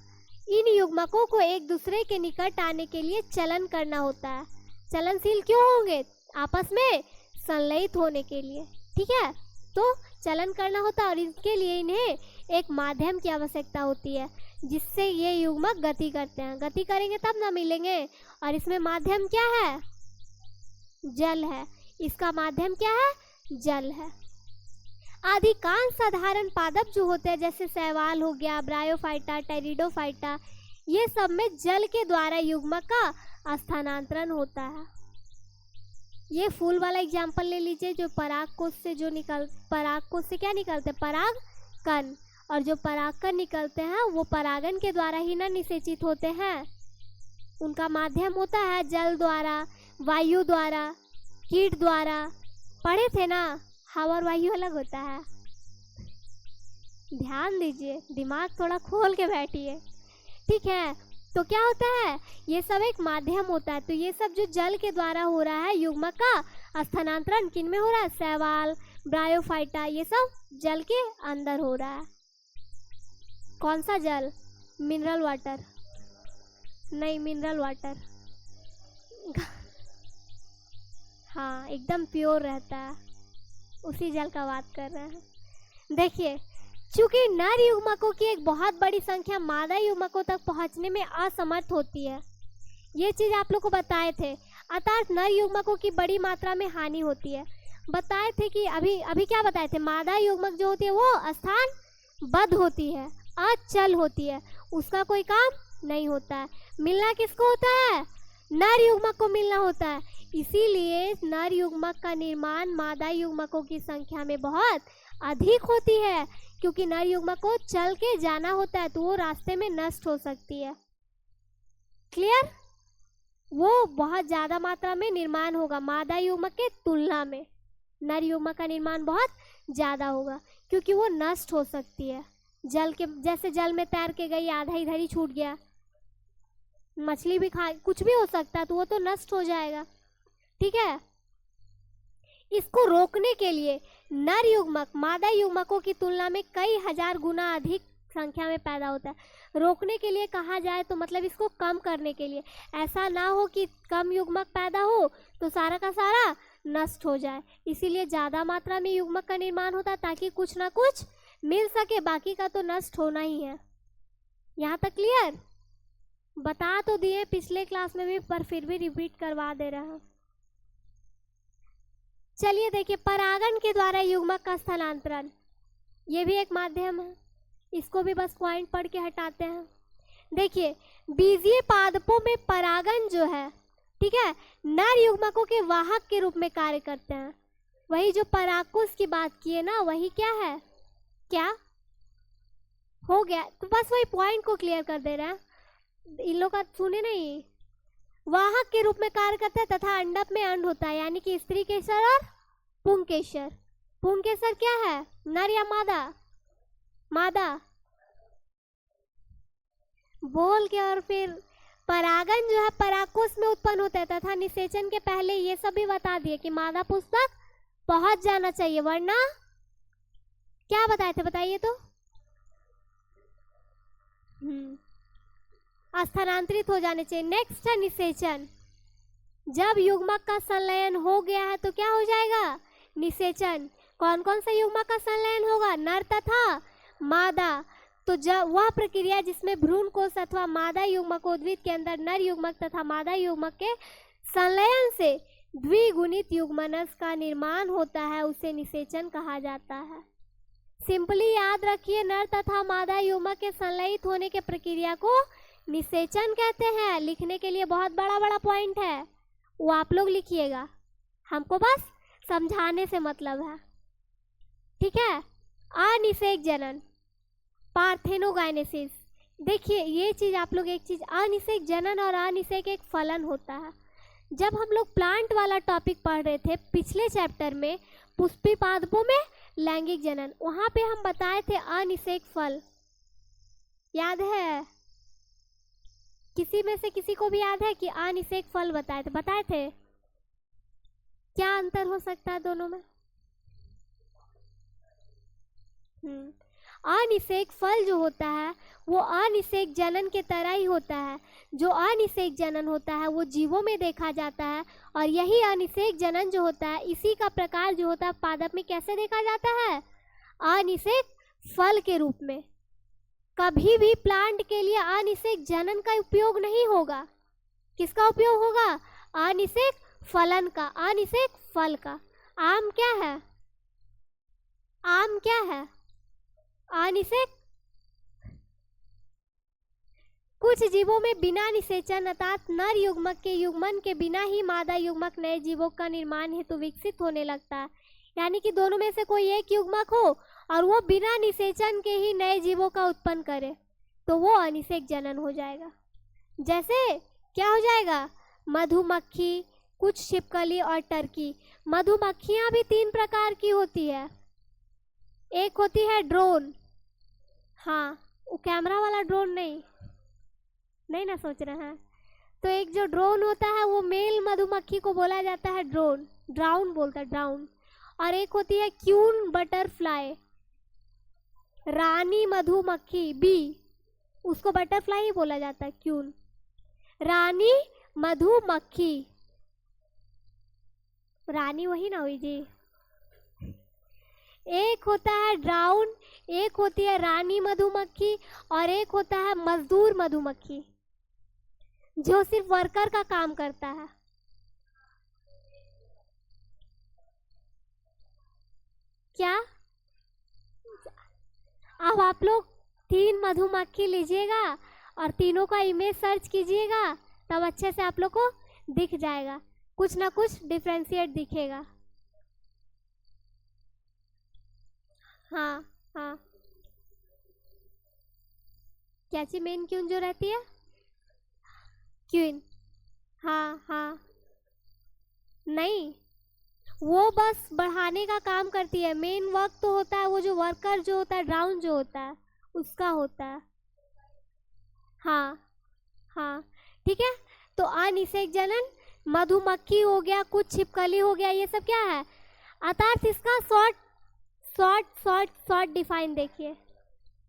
इन युग्मकों को एक दूसरे के निकट आने के लिए चलन करना होता है। चलनशील क्यों होंगे? आपस में संलयित होने के लिए। ठीक है, तो चलन करना होता है और इसके लिए इन्हें एक माध्यम की आवश्यकता होती है जिससे ये युग्मक गति करते हैं। गति करेंगे तब ना मिलेंगे, और इसमें माध्यम क्या है? जल है। इसका माध्यम क्या है? जल है। अधिकांश साधारण पादप जो होते हैं जैसे शैवाल हो गया, ब्रायोफाइटा, टेरिडोफाइटा, ये सब में जल के द्वारा युग्मक का स्थानांतरण होता है। ये फूल वाला एग्जाम्पल ले लीजिए, जो परागकोश से परागकोश से क्या निकलते हैं? परागकण। और जो परागकण निकलते हैं वो परागन के द्वारा ही ना निषेचित होते हैं। उनका माध्यम होता है जल द्वारा, वायु द्वारा, कीट द्वारा। पढ़े थे ना, हवा और वायु अलग होता है। ध्यान दीजिए, दिमाग थोड़ा खोल के बैठिए। ठीक है, तो क्या होता है, ये सब एक माध्यम होता है। तो ये सब जो जल के द्वारा हो रहा है युग्मक का स्थानांतरण, किन में हो रहा है? शैवाल, ब्रायोफाइटा, ये सब जल के अंदर हो रहा है। कौन सा जल? मिनरल वाटर नहीं, मिनरल वाटर हाँ, एकदम प्योर रहता है, उसी जल का बात कर रहे हैं। देखिए, चूंकि नर युग्मकों की एक बहुत बड़ी संख्या मादा युग्मकों तक पहुंचने में असमर्थ होती है, ये चीज आप लोग को बताए थे, अर्थात नर युग्मकों की बड़ी मात्रा में हानि होती है। बताए थे कि अभी क्या बताए थे, मादा युग्मक जो होती है वो स्थानबद्ध होती है, अचल होती है, उसका कोई काम नहीं होता है। मिलना किसको होता है? नर युग्मक को मिलना होता है। इसीलिए नर युग्मक का निर्माण मादा युग्मकों की संख्या में बहुत अधिक होती है, क्योंकि नर युग्मक को चल के जाना होता है तो वो रास्ते में नष्ट हो सकती है। क्लियर? वो बहुत ज्यादा मात्रा में निर्माण होगा मादा युग्मक के तुलना में। नर युग्मक का निर्माण बहुत ज्यादा होगा क्योंकि वो नष्ट हो सकती है। जल के जैसे जल में तैर के गई, आधा इधर ही छूट गया, मछली भी खा, कुछ भी हो सकता है, तो वो तो नष्ट हो जाएगा। ठीक है, इसको रोकने के लिए नर युग्मक मादा युग्मकों की तुलना में कई हजार गुना अधिक संख्या में पैदा होता है। रोकने के लिए कहा जाए तो मतलब इसको कम करने के लिए, ऐसा ना हो कि कम युग्मक पैदा हो तो सारा का सारा नष्ट हो जाए। इसीलिए ज़्यादा मात्रा में युग्मक का निर्माण होता है ताकि कुछ ना कुछ मिल सके, बाकी का तो नष्ट होना ही है। यहाँ तक क्लियर? बता तो दिए पिछले क्लास में भी, पर फिर भी रिपीट करवा दे रहा हूँ। चलिए देखिए, परागन के द्वारा युग्मक का स्थानांतरण। ये भी एक माध्यम है, इसको भी बस पॉइंट पढ़ के हटाते हैं। देखिए बीजीय पादपों में परागन जो है, ठीक है, नर युग्मकों के वाहक के रूप में कार्य करते हैं। वही जो परागकोश की बात की है ना, वही क्या है, क्या हो गया, तो बस वही पॉइंट को क्लियर कर दे रहा है, इन लोग का सुने नहीं। वाहक के रूप में कार्य करता है तथा अंडक में अंड होता है, यानी कि स्त्री केसर और पुंकेसर। पुंकेसर क्या है, नर या मादा, मादा बोल के, और फिर परागन जो है परागकोश में उत्पन्न होता है तथा निषेचन के पहले ये सब भी बता दिए कि मादा पुष्प तक पहुंच जाना चाहिए, वरना क्या बताए थे, बताइए तो, स्थानांतरित हो जाने चाहिए। नेक्स्ट है निषेचन। जब युग्मक का संलयन हो गया है तो क्या हो जाएगा, निषेचन। कौन कौन से युग्मक का संलयन होगा, नर तथा मादा। तो जब वह प्रक्रिया जिसमें भ्रूण कोश अथवा मादा युग्मक उद्भिद के अंदर नर युग्मक तथा मादा युग्मक के संलयन से द्विगुणित युग्मनस का निर्माण होता है, उसे निषेचन कहा जाता है। सिंपली याद रखिए, नर तथा मादा युग्मक के संलयित होने के प्रक्रिया को निषेचन कहते हैं। लिखने के लिए बहुत बड़ा बड़ा पॉइंट है, वो आप लोग लिखिएगा, हमको बस समझाने से मतलब है, ठीक है। अनिषेक जनन, पार्थेनोगाइनेसिस। देखिए ये चीज आप लोग, एक चीज, अनिषेक जनन और अनिषेक एक फलन होता है। जब हम लोग प्लांट वाला टॉपिक पढ़ रहे थे पिछले चैप्टर में, पुष्पी पादपों में लैंगिक जनन, वहां पे हम बताए थे अनिषेक फल, याद है, किसी में से किसी को भी याद है कि अनिषेक फल बताए थे, क्या अंतर हो सकता है दोनों में। अनिषेक फल जो होता है वो अनिषेक जनन के तरह ही होता है। जो अनिषेक जनन होता है वो जीवों में देखा जाता है, और यही अनिषेक जनन जो होता है, इसी का प्रकार जो होता है पादप में कैसे देखा जाता है, अनिषेक फल के रूप में। कभी भी प्लांट के लिए अनिषेक जनन का उपयोग नहीं होगा, किसका उपयोग होगा, अनिषेक फलन का, अनिषेक फल का। आम क्या है, आम क्या है, अनिषेक। कुछ जीवों में बिना निषेचन अर्थात नर युग्मक के युग्मन के बिना ही मादा युग्मक नए जीवों का निर्माण हेतु विकसित होने लगता है। यानी कि दोनों में से कोई एक युग्मक हो और वो बिना निषेचन के ही नए जीवों का उत्पन्न करे, तो वो अनिषेक जनन हो जाएगा। जैसे क्या हो जाएगा, मधुमक्खी, कुछ छिपकली और टर्की। मधुमक्खियां भी 3 प्रकार की होती है। एक होती है ड्रोन, हाँ वो कैमरा वाला ड्रोन नहीं ना सोच रहे हैं, तो एक जो ड्रोन होता है वो मेल मधुमक्खी को बोला जाता है ड्रोन, ड्राउन बोलता है, ड्राउन। और एक होती है क्यून बटरफ्लाई, रानी मधुमक्खी बी, उसको बटरफ्लाई ही बोला जाता है, क्यून, रानी मधुमक्खी, रानी वही ना हुई जी। एक होता है ड्राउन, एक होती है रानी मधुमक्खी, और एक होता है मजदूर मधुमक्खी जो सिर्फ वर्कर का काम करता है। क्या, अब आप लोग 3 मधुमक्खी लीजिएगा और तीनों का इमेज सर्च कीजिएगा, तब अच्छे से आप लोग को दिख जाएगा, कुछ ना कुछ डिफरेंशिएट दिखेगा। हाँ हाँ, क्या चीज मेन क्यून जो रहती है, क्वीन, हाँ हाँ, नहीं वो बस बढ़ाने का काम करती है, मेन वर्क तो होता है वो जो वर्कर जो होता है, ड्राउन जो होता है उसका होता है। हाँ हाँ ठीक है। तो अनिषेक जनन मधुमक्खी हो गया, कुछ छिपकली हो गया, ये सब क्या है, अर्थात इसका शॉर्ट डिफाइन देखिए।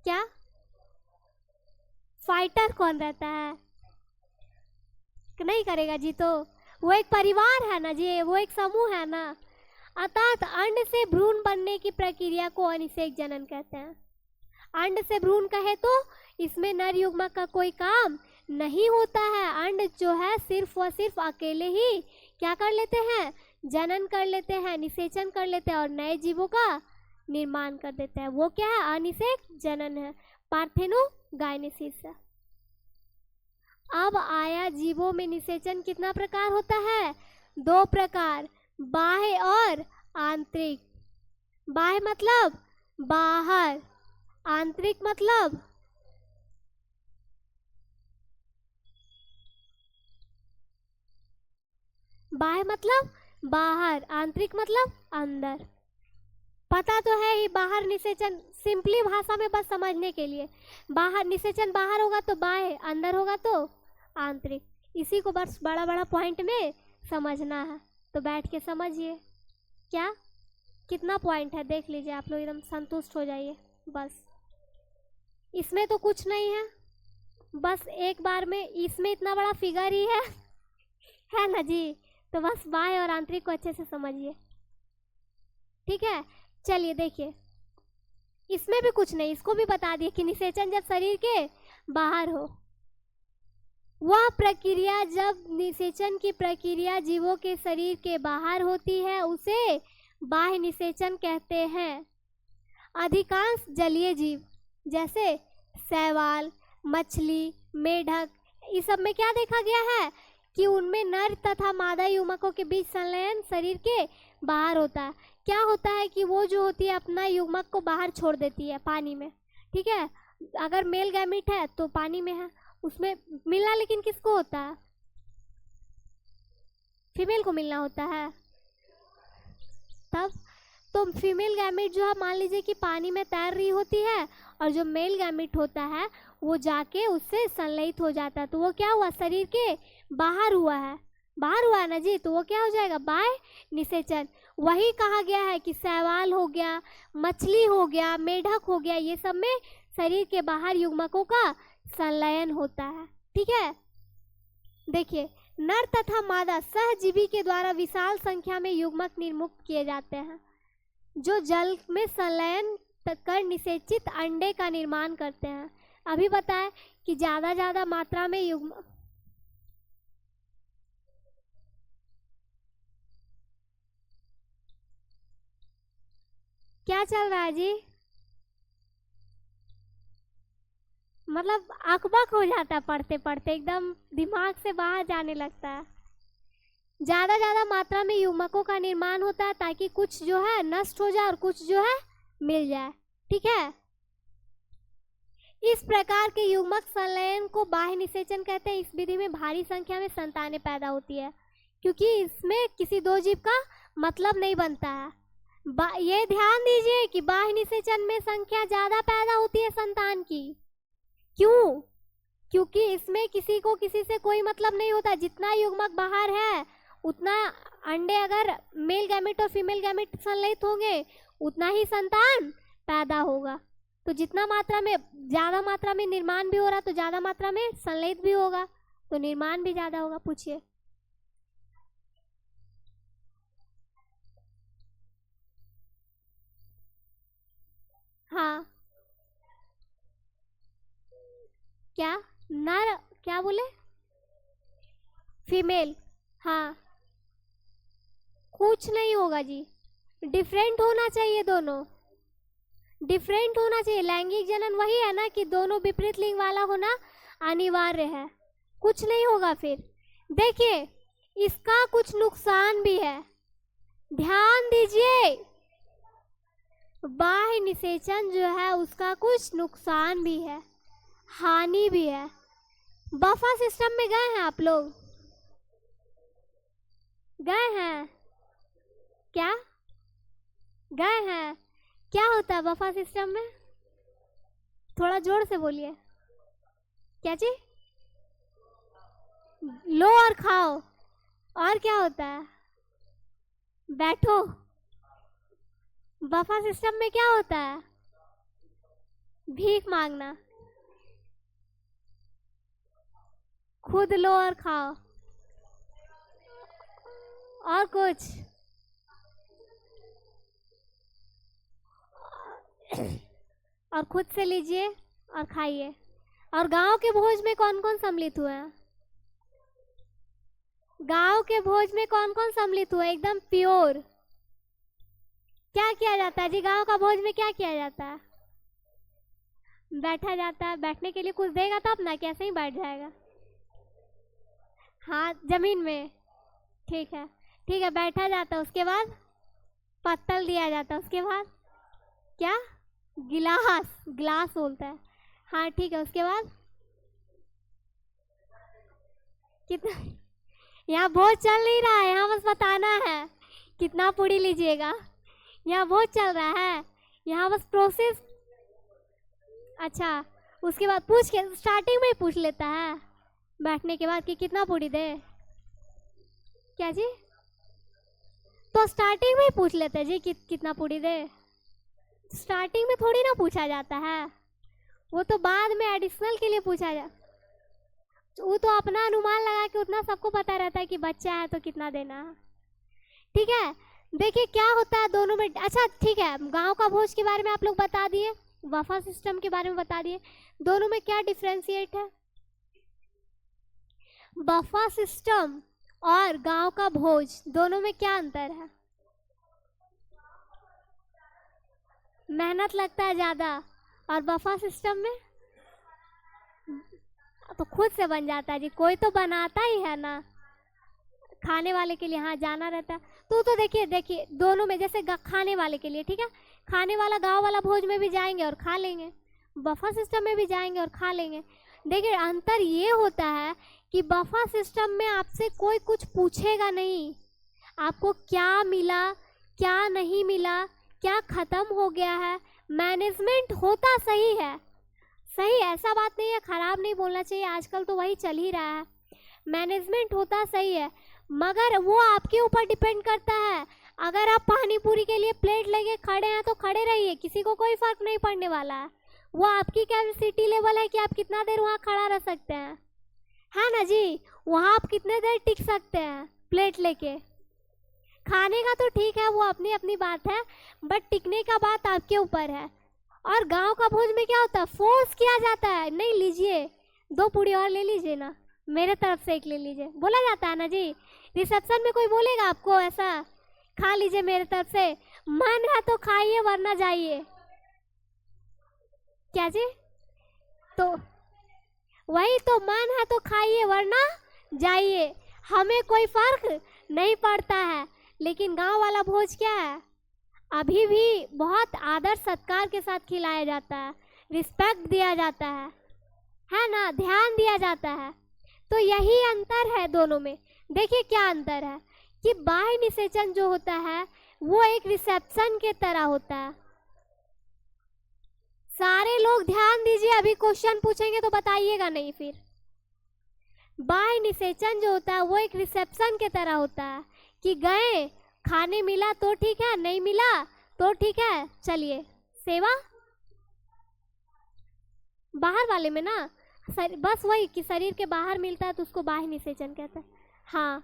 क्या, फाइटर कौन रहता है, नहीं करेगा जी, तो वो एक परिवार है ना जी, वो एक समूह है ना। अर्थात अंड से भ्रूण बनने की प्रक्रिया को अनिषेक जनन कहते हैं। अंड से भ्रूण कहे तो इसमें नर युग्मक का कोई काम नहीं होता है, अंड जो है सिर्फ व सिर्फ अकेले ही क्या कर लेते हैं, जनन कर लेते हैं, निषेचन कर लेते हैं और नए जीवों का निर्माण कर देता है। वो क्या है? अनिषेक जनन है, पार्थेनोगाइनेसिस है। अब आया जीवों में निषेचन कितना प्रकार होता है? 2 प्रकार, बाह्य और आंतरिक। बाह्य मतलब बाहर, आंतरिक मतलब बाह्य मतलब बाहर, आंतरिक मतलब अंदर। पता तो है ही, बाहर निषेचन सिंपली भाषा में बस समझने के लिए, बाहर निषेचन बाहर होगा तो बाह्य, अंदर होगा तो आंतरिक। इसी को बस बड़ा बड़ा पॉइंट में समझना है, तो बैठ के समझिए। क्या कितना पॉइंट है देख लीजिए, आप लोग एकदम संतुष्ट हो जाइए। बस इसमें तो कुछ नहीं है, बस एक बार में इसमें इतना बड़ा फिगर ही है ना जी। तो बस बाह्य और आंतरिक को अच्छे से समझिए, ठीक है। चलिए देखिए, इसमें भी कुछ नहीं, इसको भी बता दिए कि निषेचन जब शरीर के बाहर हो, वह प्रक्रिया जब निषेचन की प्रक्रिया जीवों के शरीर के बाहर होती है उसे बाह्य निषेचन कहते हैं। अधिकांश जलीय जीव जैसे शैवाल, मछली, मेढक, इस सब में क्या देखा गया है कि उनमें नर तथा मादा युग्मकों के बीच संलयन शरीर के बाहर होता है। क्या होता है कि वो जो होती है अपना युग्मक को बाहर छोड़ देती है पानी में, ठीक है। अगर मेल गैमीट है तो पानी में है, उसमें मिलना लेकिन किसको होता है? फीमेल को मिलना होता है। तब तो फीमेल गैमीट जो है मान लीजिए कि पानी में तैर रही होती है, और जो मेल गैमीट होता है वो जाके उससे संलयित हो जाता है, तो वो क्या हुआ? शरीर के बाहर हुआ है, बाहर हुआ है ना जी। तो वो क्या हो जाएगा? बाह्य निषेचन। वही कहा गया है कि शैवाल हो गया, मछली हो गया, मेढक हो गया, ये सब में शरीर के बाहर युग्मकों का संलयन होता है, ठीक है। देखिए, नर तथा मादा सहजीवी के द्वारा विशाल संख्या में युग्मक निर्मुक्त किए जाते हैं, जो जल में संलयन कर निषेचित अंडे का निर्माण करते हैं। अभी बताएं कि ज्यादा मात्रा में युग्म क्या चल रहा है जी? मतलब अकबक हो जाता है पढ़ते पढ़ते, एकदम दिमाग से बाहर जाने लगता है। ज्यादा मात्रा में युग्मकों का निर्माण होता है ताकि कुछ जो है नष्ट हो जाए और कुछ जो है मिल जाए, ठीक है। इस प्रकार के युग्मक संलयन को बाह्य निषेचन कहते हैं। इस विधि में भारी संख्या में संतानें पैदा होती है, क्योंकि इसमें किसी 2 जीव का मतलब नहीं बनता है। ये ध्यान दीजिए कि बाह्य निषेचन में संख्या ज्यादा पैदा होती है संतान की। क्यों? क्योंकि इसमें किसी को किसी से कोई मतलब नहीं होता। जितना युग्मक बाहर है उतना अंडे, अगर मेल गैमेट और फीमेल गैमेट संलयित होंगे उतना ही संतान पैदा होगा। तो जितना मात्रा में, ज्यादा मात्रा में निर्माण भी हो रहा तो ज्यादा मात्रा में संलयित भी होगा, तो निर्माण भी ज्यादा होगा। पूछिए। हाँ, क्या नर, क्या बोले? फीमेल, हाँ, कुछ नहीं होगा जी, डिफरेंट होना चाहिए, दोनों डिफरेंट होना चाहिए। लैंगिक जनन वही है ना कि दोनों विपरीत लिंग वाला होना अनिवार्य है, कुछ नहीं होगा। फिर देखिए, इसका कुछ नुकसान भी है, ध्यान दीजिए। बाह्य निषेचन जो है उसका कुछ नुकसान भी है, हानि भी है। बफर सिस्टम में गए हैं आप लोग? गए हैं क्या? गए हैं? क्या होता है बफर सिस्टम में? थोड़ा जोर से बोलिए। क्या जी? लो और खाओ, और क्या होता है? बैठो। बफर सिस्टम में क्या होता है? भीख मांगना। खुद लो और खाओ, और कुछ? और खुद से लीजिए और खाइए। और गांव के भोज में कौन कौन सम्मिलित हुए हैं? गांव के भोज में कौन कौन सम्मिलित हुए? एकदम प्योर। क्या किया जाता है जी? गांव का भोज में क्या किया जाता है? बैठा जाता है। बैठने के लिए कुछ देगा तब ना, कैसे ही बैठ जाएगा? हाँ, जमीन में। ठीक है, ठीक है, बैठा जाता है। उसके बाद पत्तल दिया जाता है। उसके बाद क्या? गिलास, गिलास बोलता है। हाँ ठीक है, उसके बाद कितना? यहाँ भोज चल नहीं रहा है, यहाँ बस बताना है कितना पूड़ी लीजिएगा। यहाँ भोज चल रहा है, यहाँ बस प्रोसेस। अच्छा, उसके बाद पूछ के स्टार्टिंग में ही पूछ लेता है बैठने के बाद कि कितना पूड़ी दे। क्या जी? तो स्टार्टिंग में ही पूछ लेते हैं जी कि कितना पूड़ी दे। स्टार्टिंग में थोड़ी ना पूछा जाता है, वो तो बाद में एडिशनल के लिए पूछा जा। वो तो अपना अनुमान लगा के उतना सबको पता रहता है कि बच्चा है तो कितना देना। ठीक है, देखिए क्या होता है दोनों में। अच्छा ठीक है, गांव का भोज के बारे में आप लोग बता दिए, बफा सिस्टम के बारे में बता दिए। दोनों में क्या डिफरेंशिएट है? बफा सिस्टम और गांव का भोज दोनों में क्या अंतर है? मेहनत लगता है ज्यादा, और बफा सिस्टम में तो खुद से बन जाता है जी, कोई तो बनाता ही है ना खाने वाले के लिए। हाँ, जाना रहता है। तो देखिए देखिए दोनों में, जैसे खाने वाले के लिए, ठीक है, खाने वाला गांव वाला भोज में भी जाएंगे और खा लेंगे, बफा सिस्टम में भी जाएंगे और खा लेंगे। देखिए अंतर ये होता है कि बफा सिस्टम में आपसे कोई कुछ पूछेगा नहीं, आपको क्या मिला, क्या नहीं मिला, क्या खत्म हो गया है। मैनेजमेंट होता सही है, सही, ऐसा बात नहीं है, खराब नहीं बोलना चाहिए, आजकल तो वही चल ही रहा है। मैनेजमेंट होता सही है, मगर वो आपके ऊपर डिपेंड करता है। अगर आप पानी पूरी के लिए प्लेट लेके खड़े हैं तो खड़े रहिए, किसी को कोई फर्क नहीं पड़ने वाला है। वो आपकी कैपेसिटी लेवल है कि आप कितना देर वहाँ खड़ा रह सकते हैं, है ना जी? वहाँ आप कितने देर टिक सकते हैं प्लेट लेके। खाने का तो ठीक है, वो अपनी अपनी बात है, बट टिकने का बात आपके ऊपर है। और गांव का भोज में क्या होता है? फोर्स किया जाता है, नहीं लीजिए 2 पूड़ी और ले लीजिए ना, मेरे तरफ से 1 ले लीजिए, बोला जाता है ना जी। रिसेप्शन में कोई बोलेगा आपको ऐसा खा लीजिए मेरे तरफ से? मन है तो खाइए वरना जाइए। क्या जी? तो वही तो, मन है तो खाइए वरना जाइए, हमें कोई फर्क नहीं पड़ता है। लेकिन गांव वाला भोज क्या है? अभी भी बहुत आदर सत्कार के साथ खिलाया जाता है, रिस्पेक्ट दिया जाता है ना, ध्यान दिया जाता है। तो यही अंतर है दोनों में। देखिए क्या अंतर है कि बाह्य निषेचन जो होता है वो एक रिसेप्शन के तरह होता है। सारे लोग ध्यान दीजिए, अभी क्वेश्चन पूछेंगे तो बताइएगा नहीं फिर। बाह्य निषेचन जो होता है वो एक रिसेप्शन के तरह होता है कि गए, खाने मिला तो ठीक है, नहीं मिला तो ठीक है, चलिए सेवा। बाहर वाले में ना बस वही कि शरीर के बाहर मिलता है तो उसको बाह्य निषेचन कहते हैं। हाँ,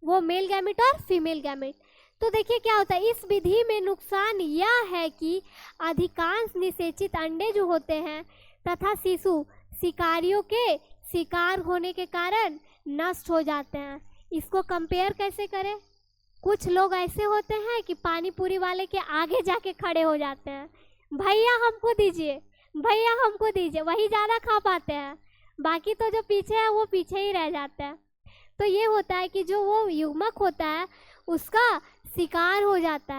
वो मेल गैमेट और फीमेल गैमेट। तो देखिए क्या होता है, इस विधि में नुकसान यह है कि अधिकांश निषेचित अंडे जो होते हैं तथा शिशु शिकारियों के शिकार होने के कारण नष्ट हो जाते हैं। इसको कंपेयर कैसे करें? कुछ लोग ऐसे होते हैं कि पानी पूरी वाले के आगे जाके खड़े हो जाते हैं, भैया हमको दीजिए, भैया हमको दीजिए, वही ज़्यादा खा पाते हैं, बाकी तो जो पीछे है वो पीछे ही रह जाते हैं। तो ये होता है कि जो वो युग्मक होता है उसका शिकार हो जाता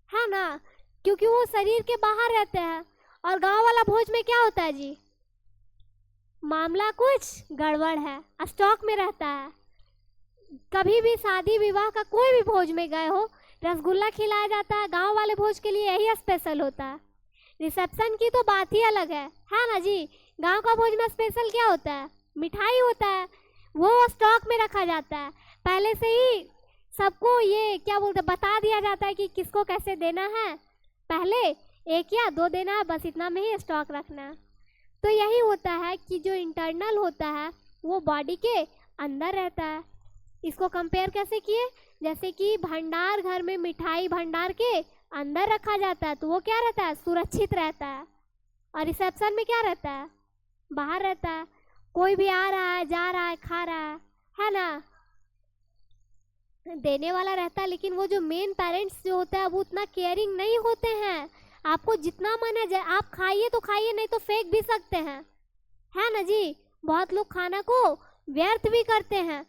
है ना, क्योंकि वो शरीर के बाहर रहते हैं। और गांव वाला भोज में क्या होता है जी? मामला कुछ गड़बड़ है, स्टॉक में रहता है। कभी भी शादी विवाह का कोई भी भोज में गए हो, रसगुल्ला खिलाया जाता है, गांव वाले भोज के लिए यही स्पेशल होता है। रिसेप्शन की तो बात ही अलग है ना जी? गांव का भोज में स्पेशल क्या होता है? मिठाई होता है, वो स्टॉक में रखा जाता है, पहले से ही सबको ये क्या बोलते हैं बता दिया जाता है कि किसको कैसे देना है, पहले 1 या 2 देना है, बस इतना में ही स्टॉक रखना है। तो यही होता है कि जो इंटरनल होता है वो बॉडी के अंदर रहता है। इसको कंपेयर कैसे किए? जैसे कि भंडार घर में मिठाई भंडार के अंदर रखा जाता है तो वो क्या रहता है? सुरक्षित रहता है। और रिसेप्शन में क्या रहता है? बाहर रहता है, कोई भी आ रहा है, जा रहा है, खा रहा है ना। देने वाला रहता है, लेकिन वो जो मेन पेरेंट्स जो होता है वो उतना केयरिंग नहीं होते हैं। आपको जितना मन है आप खाइए तो खाइए, नहीं तो फेंक भी सकते हैं, है ना जी। बहुत लोग खाना को व्यर्थ भी करते हैं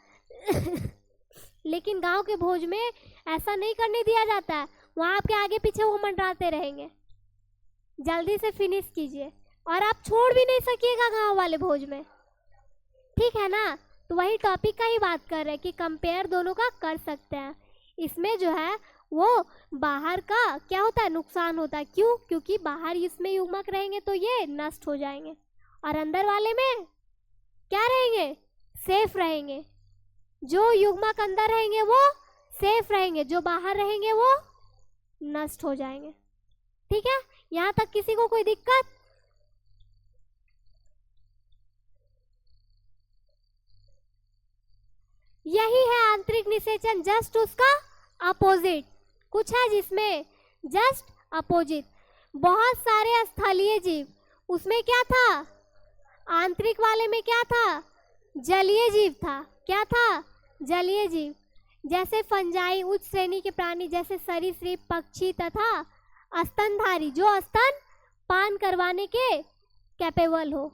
लेकिन गांव के भोज में ऐसा नहीं करने दिया जाता है। वहाँ आपके आगे पीछे वो मंडराते रहेंगे, जल्दी से फिनिश कीजिए, और आप छोड़ भी नहीं सकिएगा गांव वाले भोज में, ठीक है ना। तो वही टॉपिक का ही बात कर रहे हैं कि कंपेयर दोनों का कर सकते हैं। इसमें जो है वो बाहर का क्या होता है, नुकसान होता है। क्यों? क्योंकि बाहर इसमें युग्मक रहेंगे तो ये नष्ट हो जाएंगे, और अंदर वाले में क्या रहेंगे, सेफ रहेंगे। जो युग्मक अंदर रहेंगे वो सेफ रहेंगे, जो बाहर रहेंगे वो नष्ट हो जाएंगे, ठीक है। यहाँ तक किसी को कोई दिक्कत? यही है आंतरिक निषेचन, जस्ट उसका अपोजिट। कुछ है जिसमें जस्ट अपोजिट। बहुत सारे स्थलीय जीव, उसमें क्या था, आंतरिक वाले में क्या था, जलीय जीव था। क्या था? जलीय जीव। जैसे फंजाई, उच्च श्रेणी के प्राणी जैसे सरीसृप, पक्षी तथा स्तनधारी, जो स्तन पान करवाने के कैपेबल हो।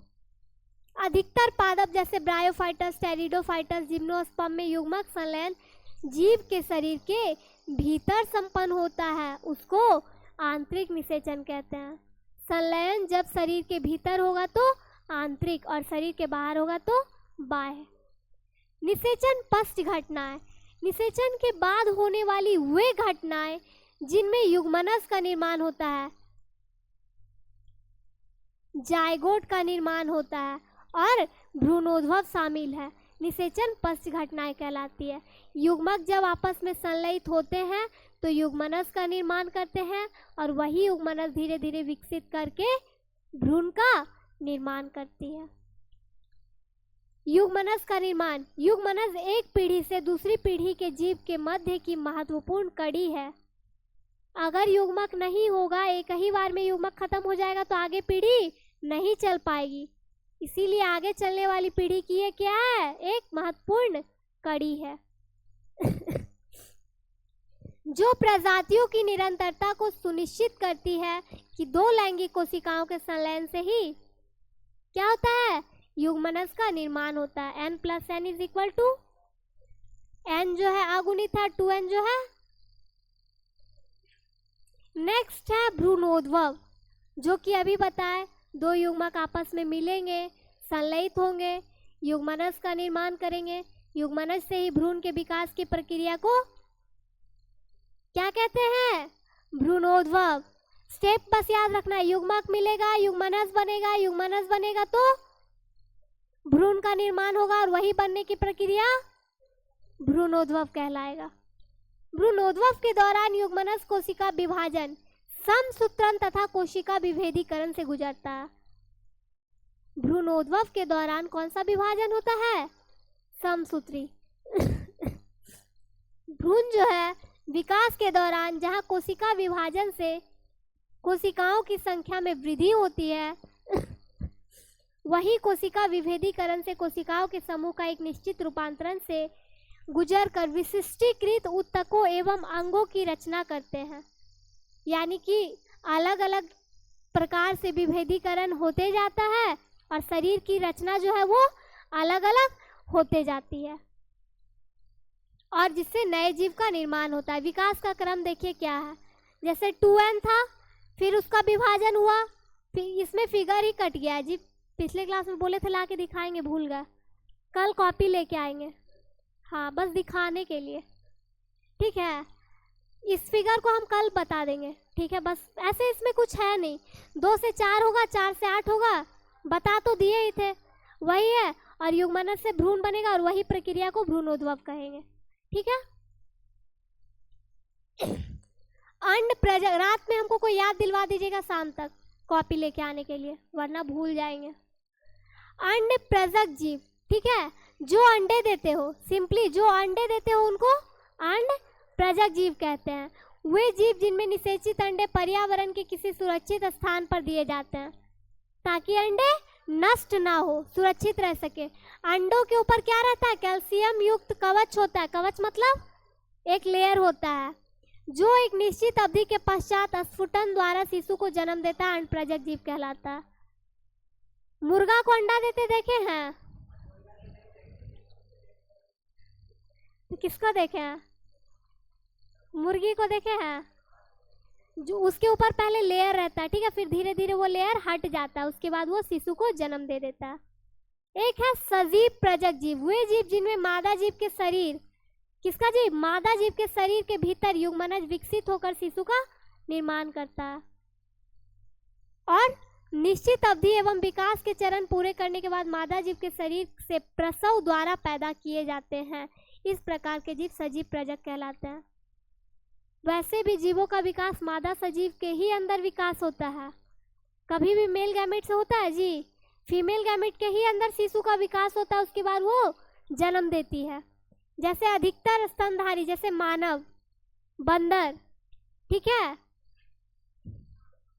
अधिकतर पादप जैसे ब्रायोफाइटस, टेरिडोफाइटस, जिम्नोस्पर्म में युग्मक संलयन जीव के शरीर के भीतर संपन्न होता है, उसको आंतरिक निषेचन कहते हैं। संलयन जब शरीर के भीतर होगा तो आंतरिक, और शरीर के बाहर होगा तो बाह्य। निषेचन पश्च घटनाएं, निषेचन के बाद होने वाली वे घटनाएं जिनमें युग्मनज का निर्माण होता है, जायगोट का निर्माण होता है और भ्रूणोद्भव शामिल है, निषेचन पश्च घटनाएं कहलाती है। युग्मक जब आपस में संलयित होते हैं तो युग्मनज का निर्माण करते हैं, और वही युग्मनज धीरे धीरे विकसित करके भ्रूण का निर्माण करती है। युग्मनज का निर्माण, युग्मनज एक पीढ़ी से दूसरी पीढ़ी के जीव के मध्य की महत्वपूर्ण कड़ी है। अगर युग्मक नहीं होगा, एक ही बार में युग्मक खत्म हो जाएगा तो आगे पीढ़ी नहीं चल पाएगी। इसीलिए आगे चलने वाली पीढ़ी की ये क्या है, एक महत्वपूर्ण कड़ी है जो प्रजातियों की निरंतरता को सुनिश्चित करती है कि दो लैंगिक कोशिकाओं के संलयन से ही क्या होता है, युग्मनज का निर्माण होता है। n + n = n जो है अगुणित है, 2n जो है। नेक्स्ट है भ्रूणोद्भव, जो कि अभी बताए, दो युग्मक आपस में मिलेंगे, संलयित होंगे, युग्मनज का निर्माण करेंगे, युग्मनज से ही भ्रूण के विकास की प्रक्रिया को क्या कहते हैं, भ्रूणोद्भव। स्टेप बस याद रखना, युग्मक मिलेगा, युग्मनज बनेगा, युग्मनज बनेगा तो भ्रूण का निर्माण होगा, और वही बनने की प्रक्रिया भ्रूणोद्भव कहलाएगा। भ्रूणोद्भव के दौरान युग्मनज कोशिका विभाजन, समसूत्रण तथा कोशिका विभेदीकरण से गुजरता है। भ्रूणोद्भव के दौरान कौन सा विभाजन होता है, समसूत्री भ्रूण जो है विकास के दौरान जहां कोशिका विभाजन से कोशिकाओं की संख्या में वृद्धि होती है वही कोशिका विभेदीकरण से कोशिकाओं के समूह का एक निश्चित रूपांतरण से गुजरकर विशिष्टीकृत ऊतकों एवं अंगों की रचना करते हैं। यानी कि अलग अलग प्रकार से विभेदीकरण होते जाता है और शरीर की रचना जो है वो अलग अलग होते जाती है, और जिससे नए जीव का निर्माण होता है। विकास का क्रम देखिए क्या है, जैसे 2n था, फिर उसका विभाजन हुआ, फिर इसमें फिगर ही कट गया जी। पिछले क्लास में बोले थे ला के दिखाएंगे, भूल गए, कल कॉपी लेके आएंगे, हाँ बस दिखाने के लिए, ठीक है। इस फिगर को हम कल बता देंगे, ठीक है। बस ऐसे इसमें कुछ है नहीं, 2 से 4 होगा, 4 से 8 होगा, बता तो दिए ही थे, वही है। और युग्मनज से भ्रूण बनेगा और वही प्रक्रिया को भ्रूणोद्भव कहेंगे, ठीक है। अंड प्रजग, रात में हमको कोई याद दिलवा दीजिएगा शाम तक कॉपी लेके आने के लिए, वरना भूल जाएंगे। अंड प्रजग जीव, ठीक है, जो अंडे देते हो, सिंपली जो अंडे देते हो उनको अंड प्रजग जीव कहते हैं। वे जीव जिनमें निषेचित अंडे पर्यावरण के किसी सुरक्षित स्थान पर दिए जाते हैं ताकि अंडे नष्ट ना हो, सुरक्षित रह सके। अंडों के ऊपर क्या रहता है, कैल्शियम युक्त कवच होता है। कवच मतलब एक लेयर होता है जो एक निश्चित अवधि के पश्चात स्फुटन द्वारा शिशु को जन्म देता है, अंडप्रजक जीव कहलाता है। मुर्गा को अंडा देते देखे हैं? तो किसको देखे हैं? मुर्गी को देखे हैं? जो उसके ऊपर पहले लेयर रहता है, ठीक है, फिर धीरे धीरे वो लेयर हट जाता है, उसके बाद वो शिशु को जन्म दे देता है। एक है सजीव प्रजक जीव, वे जीव जिनमें मादा जीव के शरीर, किसका जीव? मादा जीव के शरीर के भीतर युग्मनज विकसित होकर शिशु का निर्माण करता है और निश्चित अवधि एवं विकास के चरण पूरे करने के बाद मादा जीव के शरीर से प्रसव द्वारा पैदा किए जाते हैं। इस प्रकार के जीव सजीव प्रजक कहलाते हैं। वैसे भी जीवों का विकास मादा सजीव के ही अंदर विकास होता है, कभी भी मेल गैमेट से होता है जी? फीमेल गैमेट के ही अंदर शिशु का विकास होता है, उसके बाद वो जन्म देती है। जैसे अधिकतर स्तनधारी, जैसे मानव, बंदर, ठीक है।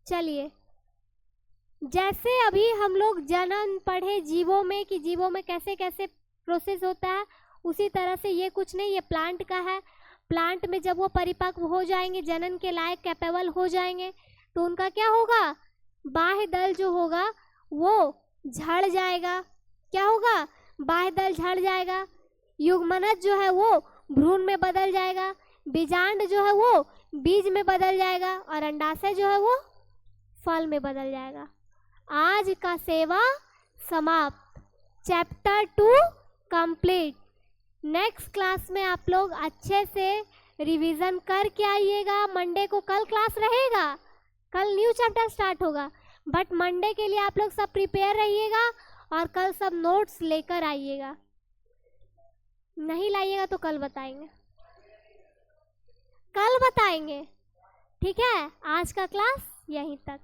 चलिए, जैसे अभी हम लोग जन्म पढ़े जीवों में कि जीवों में कैसे कैसे प्रोसेस होता है, उसी तरह से ये कुछ नहीं, ये प्लांट का है। प्लांट में जब वो परिपक्व हो जाएंगे, जनन के लायक कैपेबल हो जाएंगे, तो उनका क्या होगा? बाह्य दल जो होगा वो झड़ जाएगा। क्या होगा? बाह्य दल झड़ जाएगा। युग्मनज जो है वो भ्रूण में बदल जाएगा, बीजांड जो है वो बीज में बदल जाएगा और अंडाशय जो है वो फल में बदल जाएगा। आज का सेवा समाप्त। Chapter 2 complete. नेक्स्ट क्लास में आप लोग अच्छे से रिवीजन करके आइएगा। मंडे को कल क्लास रहेगा, कल न्यू चैप्टर स्टार्ट होगा, बट मंडे के लिए आप लोग सब प्रिपेयर रहिएगा और कल सब नोट्स लेकर आइएगा। नहीं लाइएगा तो कल बताएंगे, कल बताएंगे, ठीक है। आज का क्लास यहीं तक।